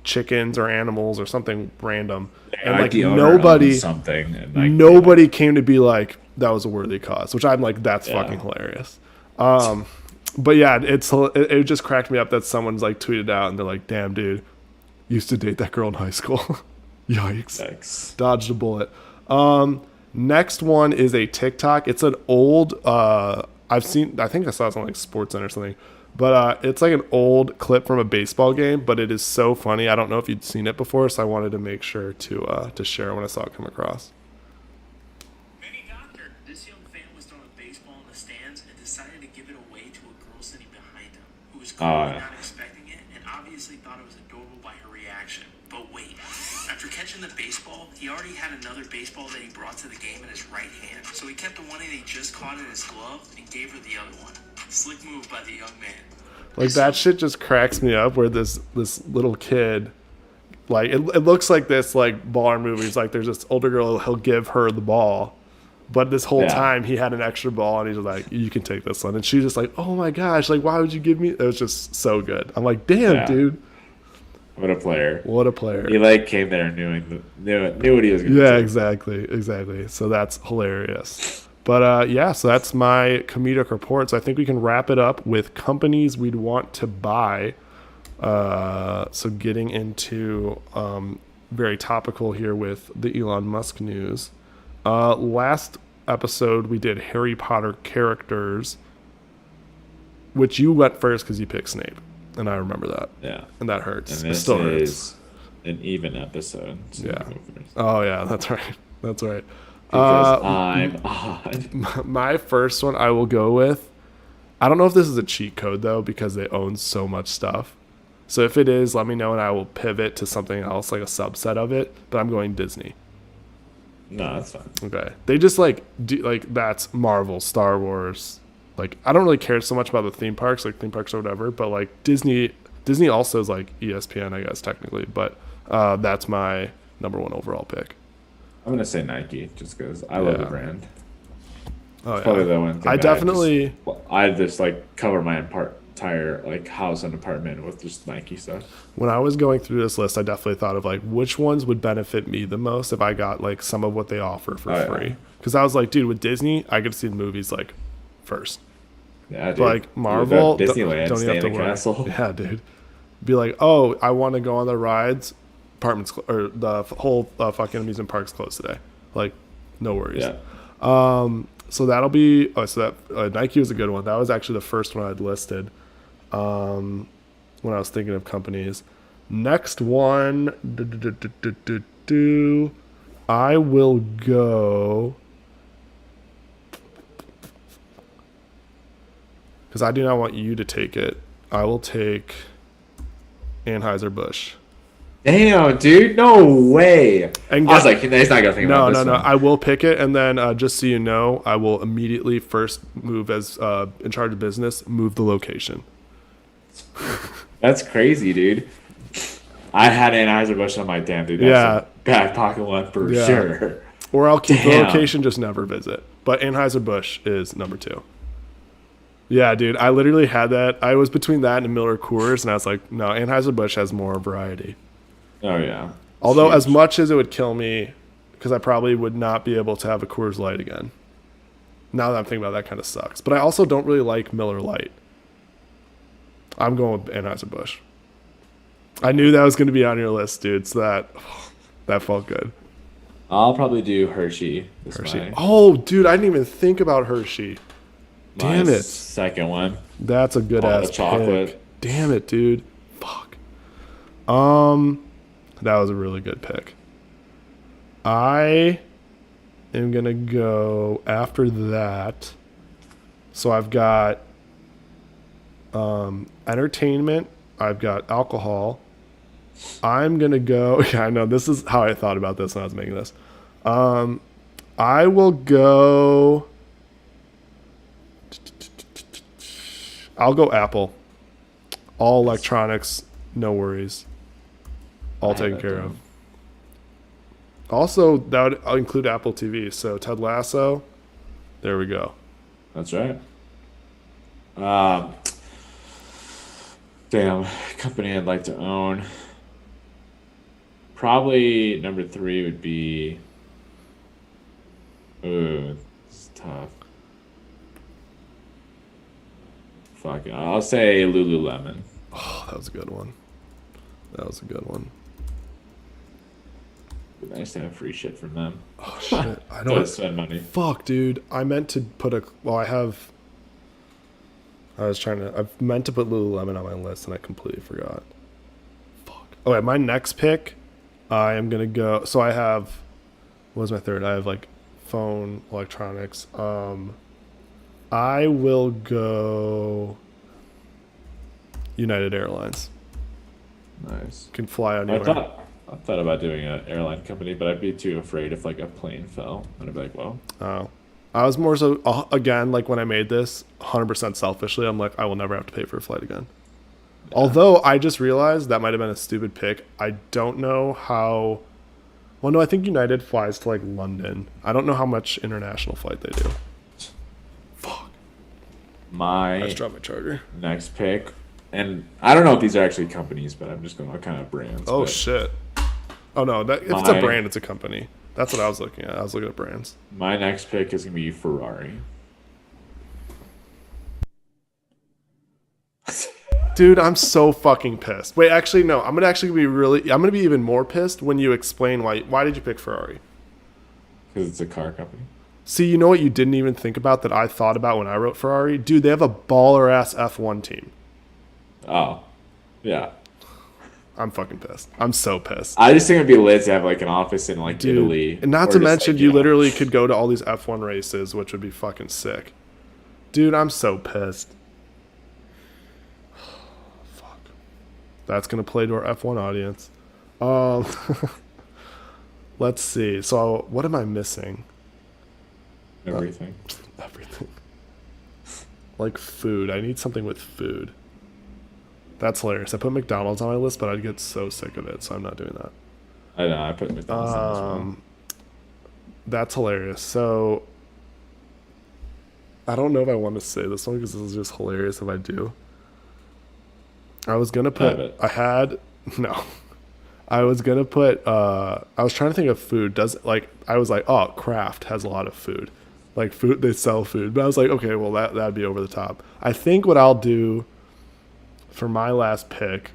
Speaker 1: chickens or animals or something random, and like
Speaker 2: the owner
Speaker 1: nobody
Speaker 2: owns something. And, like,
Speaker 1: nobody came to be like that was a worthy cause, which I'm like that's
Speaker 2: Yeah.
Speaker 1: fucking hilarious. But yeah, it just cracked me up that someone's like tweeted out and they're like, "Damn, dude, used to date that girl in high school." Yikes.
Speaker 2: Thanks.
Speaker 1: Dodged a bullet. Next one is a TikTok. It's an old I think I saw it on like SportsCenter or something, but it's like an old clip from a baseball game, but it is so funny. I don't know if you'd seen it before, so I wanted to make sure to share it when I saw it come across.
Speaker 4: Manny Doctor. This young fan was throwing a baseball in the stands and decided to give it away to a girl sitting behind him, who was clearly not expecting it and obviously thought it was adorable by her reaction. But wait, after catching the baseball, he already had another baseball that he brought to the game in his right hand. So he kept the one that he just caught in his glove and gave her the other one. Slick move by the young man.
Speaker 1: Like that shit just cracks me up. Where this little kid, like it looks like this like baller movies. Like there's this older girl, he'll give her the ball, but this whole time he had an extra ball and he's just like, you can take this one. And she's just like, oh my gosh, like why would you give me? It was just so good. I'm like, damn, dude.
Speaker 2: What a player.
Speaker 1: What a player.
Speaker 2: He like came there knew what he was going to do.
Speaker 1: Yeah, exactly. So that's hilarious. But yeah, so that's my comedic report. So I think we can wrap it up with companies we'd want to buy. So getting into very topical here with the Elon Musk news. Last episode we did Harry Potter characters, which you went first because you picked Snape. And I remember that.
Speaker 2: Yeah.
Speaker 1: And that hurts.
Speaker 2: And this
Speaker 1: it still hurts.
Speaker 2: is an even episode. So
Speaker 1: yeah. Oh, yeah, that's right. That's right.
Speaker 2: Because I'm odd.
Speaker 1: My first one I will go with, I don't know if this is a cheat code, though, because they own so much stuff. So if it is, let me know, and I will pivot to something else, like a subset of it. But I'm going Disney.
Speaker 2: No, that's fine.
Speaker 1: Okay. They just, that's Marvel, Star Wars. Like, I don't really care so much about the theme parks or whatever, but, like, Disney also is, like, ESPN, I guess, technically. But that's my number one overall pick.
Speaker 2: I'm going to say Nike, just because I love the brand.
Speaker 1: Oh, yeah.
Speaker 2: Probably the one thing
Speaker 1: I
Speaker 2: just, like, cover my entire, like, house and apartment with just Nike stuff.
Speaker 1: When I was going through this list, I definitely thought of, like, which ones would benefit me the most if I got, like, some of what they offer for free. Because I was like, dude, with Disney, I could see the movies, like, first.
Speaker 2: Yeah, dude.
Speaker 1: But like Marvel,
Speaker 2: Disneyland,
Speaker 1: don't
Speaker 2: stay
Speaker 1: even have
Speaker 2: in
Speaker 1: to
Speaker 2: the
Speaker 1: worry.
Speaker 2: castle.
Speaker 1: Yeah, dude. Be like, oh, I want to go on the rides. Apartments or the whole fucking amusement park's closed today. Like, no worries.
Speaker 2: Yeah.
Speaker 1: So that'll be. Oh, so that Nike was a good one. That was actually the first one I'd listed. When I was thinking of companies. Next one, I will go. Because I do not want you to take it. I will take Anheuser-Busch.
Speaker 2: Damn, dude. No way.
Speaker 1: And
Speaker 2: I was like, he's not going to think about this.
Speaker 1: No. I will pick it. And then just so you know, I will immediately first move as in charge of business, move the location.
Speaker 2: That's crazy, dude. I had Anheuser-Busch on my damn, dude. That's a back pocket one for sure.
Speaker 1: Or I'll keep the location, just never visit. But Anheuser-Busch is number 2. Yeah, dude. I literally had that. I was between that and Miller Coors, and I was like, no, Anheuser-Busch has more variety.
Speaker 2: Oh, yeah.
Speaker 1: Although, as much as it would kill me, because I probably would not be able to have a Coors Light again. Now that I'm thinking about it, that kind of sucks. But I also don't really like Miller Lite. I'm going with Anheuser-Busch. I knew that was going to be on your list, dude, so that felt good.
Speaker 2: I'll probably do Hershey.
Speaker 1: Oh, dude, I didn't even think about Hershey. Damn it.
Speaker 2: Second one.
Speaker 1: That's a good ass
Speaker 2: chocolate.
Speaker 1: Pick. Damn it, dude. Fuck. That was a really good pick. I am going to go after that. So I've got entertainment. I've got alcohol. I'm going to go. Yeah, I know. This is how I thought about this when I was making this. I will go. I'll go Apple. All electronics, no worries. All taken care of. Also, that would include Apple TV. So Ted Lasso, there we go.
Speaker 2: That's right. Damn, company I'd like to own. Probably number 3 would be. Ooh, it's tough. Fuck it. I'll say Lululemon.
Speaker 1: Oh, that was a good one.
Speaker 2: It'd be nice to have free shit from them.
Speaker 1: Oh shit! I
Speaker 2: don't spend money.
Speaker 1: Fuck, dude. I meant to put I have I've meant to put Lululemon on my list and I completely forgot. Fuck. Okay, my next pick, I am gonna go. So I have, what was my third? I have like phone, electronics. I will go United Airlines.
Speaker 2: Nice.
Speaker 1: Can fly anywhere.
Speaker 2: I thought about doing an airline company, but I'd be too afraid if like a plane fell. I'd be like, well,
Speaker 1: Oh. I was more so, again, like when I made this, 100% selfishly, I'm like, I will never have to pay for a flight again. Yeah. Although I just realized that might have been a stupid pick. I don't know how. Well, no, I think United flies to like London. I don't know how much international flight they do. Fuck. I just dropped my charger.
Speaker 2: Next pick, and I don't know if these are actually companies, but I'm just going to kind of brands.
Speaker 1: Oh, shit. Oh, no. If it's a brand, it's a company. That's what I was looking at. I was looking at brands.
Speaker 2: My next pick is going to be Ferrari.
Speaker 1: Dude, I'm so fucking pissed. Wait, actually, no. I'm gonna be even more pissed when you explain why did you pick Ferrari?
Speaker 2: Because it's a car company.
Speaker 1: See, you know what you didn't even think about that I thought about when I wrote Ferrari? Dude, they have a baller-ass F1 team.
Speaker 2: Oh, yeah.
Speaker 1: I'm fucking pissed. I'm so pissed.
Speaker 2: I just think it'd be lit to have like an office in like Italy.
Speaker 1: And not to mention, you literally could go to all these F1 races, which would be fucking sick. Dude, I'm so pissed. Fuck. That's going to play to our F1 audience. Let's see. So, what am I missing?
Speaker 2: Everything.
Speaker 1: Everything. Like food. I need something with food. That's hilarious. I put McDonald's on my list, but I'd get so sick of it, so I'm not doing that.
Speaker 2: I know. I put McDonald's on as well.
Speaker 1: That's hilarious. So, I don't know if I want to say this one because this is just hilarious if I do. I was going to put... I was going to put... I was trying to think of food. I was like, oh, Kraft has a lot of food. Like, food, they sell food. But I was like, okay, well, that'd be over the top. I think what I'll do... for my last pick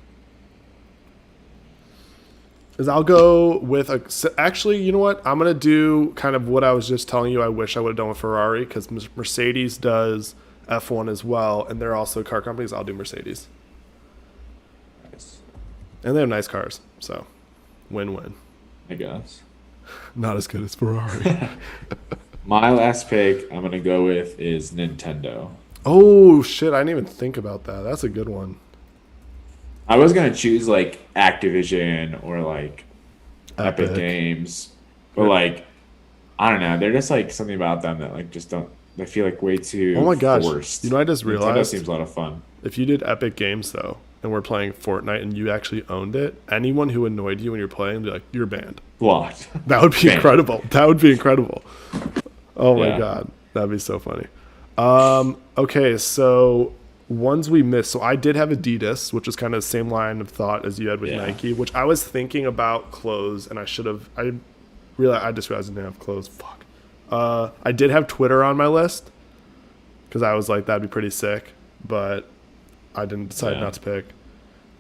Speaker 1: is I'll go with actually, you know what? I'm going to do kind of what I was just telling you I wish I would have done with Ferrari because Mercedes does F1 as well, and they're also car companies. I'll do Mercedes.
Speaker 2: Nice.
Speaker 1: And they have nice cars, so win-win.
Speaker 2: I guess.
Speaker 1: Not as good as Ferrari.
Speaker 2: My last pick I'm going to go with is Nintendo.
Speaker 1: Oh, shit. I didn't even think about that. That's a good one.
Speaker 2: I was going to choose like Activision or like Epic Games. But like, I don't know. They're just like something about them that like just don't, they feel like way too
Speaker 1: Oh my gosh.
Speaker 2: forced.
Speaker 1: You know, I just realized.
Speaker 2: Nintendo seems a lot of fun.
Speaker 1: If you did Epic Games though, and we're playing Fortnite and you actually owned it, anyone who annoyed you when you're playing would be like, you're banned.
Speaker 2: Blocked.
Speaker 1: That would be incredible. That would be incredible. Oh my God. That'd be so funny. Okay, so ones we missed. So I did have Adidas, which is kind of the same line of thought as you had with Nike, which I was thinking about clothes, and I just realized I didn't have clothes. Fuck. I did have Twitter on my list because I was like, that'd be pretty sick, but I didn't decide not to pick.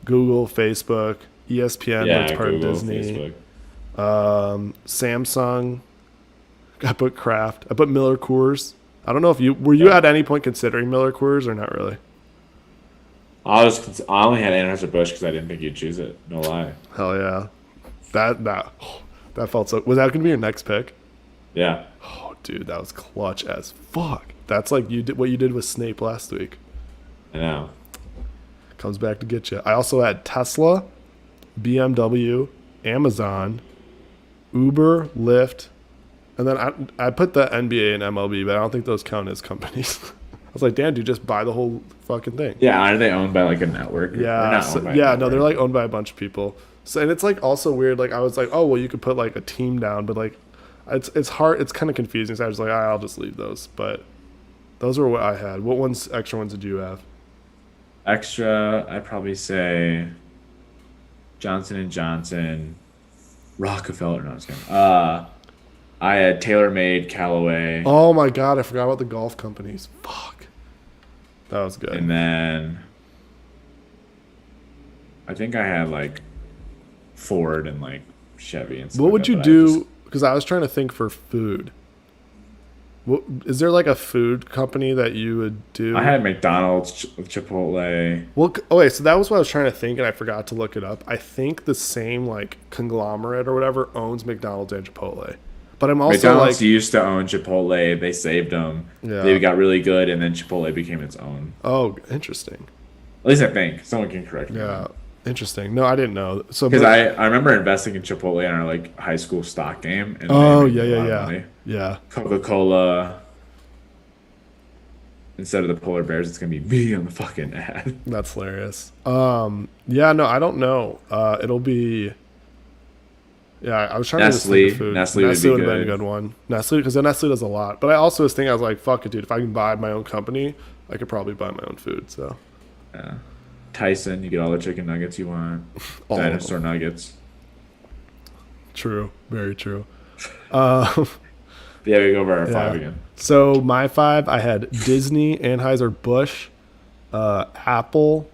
Speaker 1: Google, Facebook, ESPN, but it's part
Speaker 2: Google,
Speaker 1: of Disney.
Speaker 2: Facebook.
Speaker 1: Samsung. I put Kraft. I put Miller Coors. I don't know if you at any point considering Miller Coors or not really?
Speaker 2: I only had Anheuser-Busch because I didn't think you'd choose it. No lie.
Speaker 1: Hell yeah. That felt so. Was that going to be your next pick?
Speaker 2: Yeah.
Speaker 1: Oh, dude, that was clutch as fuck. That's like what you did with Snape last week.
Speaker 2: I know.
Speaker 1: Comes back to get you. I also had Tesla, BMW, Amazon, Uber, Lyft, and then I put the NBA and MLB, but I don't think those count as companies. I was like, damn, dude, just buy the whole fucking thing.
Speaker 2: Yeah, are they owned by like a network?
Speaker 1: Yeah, no, they're like owned by a bunch of people. So, and it's like also weird. Like I was like, oh well, you could put like a team down, but like, it's hard. It's kind of confusing. So I was like, I'll just leave those. But those were what I had. What extra ones did you have?
Speaker 2: Extra, I'd probably say Johnson & Johnson, Rockefeller. No, I was kidding. I had TaylorMade, Callaway.
Speaker 1: Oh my God, I forgot about the golf companies. Fuck. That was good.
Speaker 2: And then I think I had like Ford and like Chevy and stuff.
Speaker 1: What would you do? Because I was trying to think for food. Is there like a food company that you would do?
Speaker 2: I had McDonald's, Chipotle.
Speaker 1: Well, okay, so that was what I was trying to think, and I forgot to look it up. I think the same like conglomerate or whatever owns McDonald's and Chipotle. But I'm also
Speaker 2: McDonald's
Speaker 1: like,
Speaker 2: used to own Chipotle. They saved them.
Speaker 1: Yeah.
Speaker 2: They got really good, and then Chipotle became its own.
Speaker 1: oh, interesting.
Speaker 2: At least I think. Someone can correct me.
Speaker 1: Yeah, interesting. No, I didn't know. So,
Speaker 2: Because I remember investing in Chipotle in our like high school stock game. And
Speaker 1: oh
Speaker 2: they made
Speaker 1: yeah,
Speaker 2: a lot
Speaker 1: yeah,
Speaker 2: of
Speaker 1: yeah,
Speaker 2: money.
Speaker 1: yeah.
Speaker 2: Coca-Cola. Instead of the polar bears, it's gonna be me on the fucking ad.
Speaker 1: That's hilarious. Yeah, no, I don't know. It'll be. Yeah, I was trying to just think of food.
Speaker 2: Nestle would be
Speaker 1: would have been a
Speaker 2: good.
Speaker 1: good one. Nestle, because Nestle does a lot. But I also was thinking, I was like, fuck it, dude. If I can buy my own company, I could probably buy my own food. So
Speaker 2: Yeah. Tyson, you get all the chicken nuggets you want.
Speaker 1: All of
Speaker 2: Dinosaur nuggets.
Speaker 1: true, very true.
Speaker 2: Yeah, we go over our
Speaker 1: Yeah.
Speaker 2: 5 again.
Speaker 1: So my 5, I had Disney, Anheuser-Busch, Apple,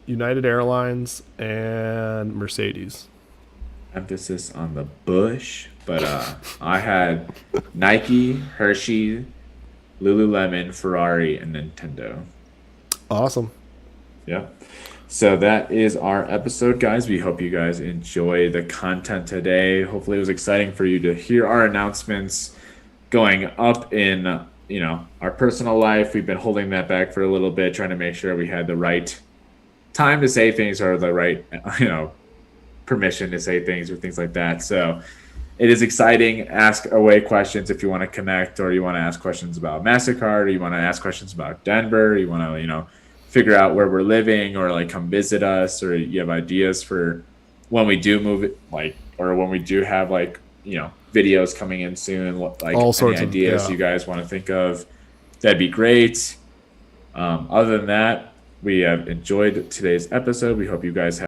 Speaker 1: United Airlines, and Mercedes.
Speaker 2: Emphasis on the Bush, but I had Nike, Hershey, Lululemon, Ferrari, and Nintendo.
Speaker 1: Awesome.
Speaker 2: Yeah. So that is our episode, guys. We hope you guys enjoy the content today. Hopefully it was exciting for you to hear our announcements going up in, our personal life. We've been holding that back for a little bit, trying to make sure we had the right time to say things or the right, permission to say things or things like that. So it is exciting. Ask away questions if you want to connect, or you want to ask questions about MasterCard, or you want to ask questions about Denver, you want to, figure out where we're living, or like come visit us, or you have ideas for when we do move it, or when we do have videos coming in soon,
Speaker 1: All sorts of
Speaker 2: ideas you guys want to think of, that'd be great. Other than that, we have enjoyed today's episode. We hope you guys have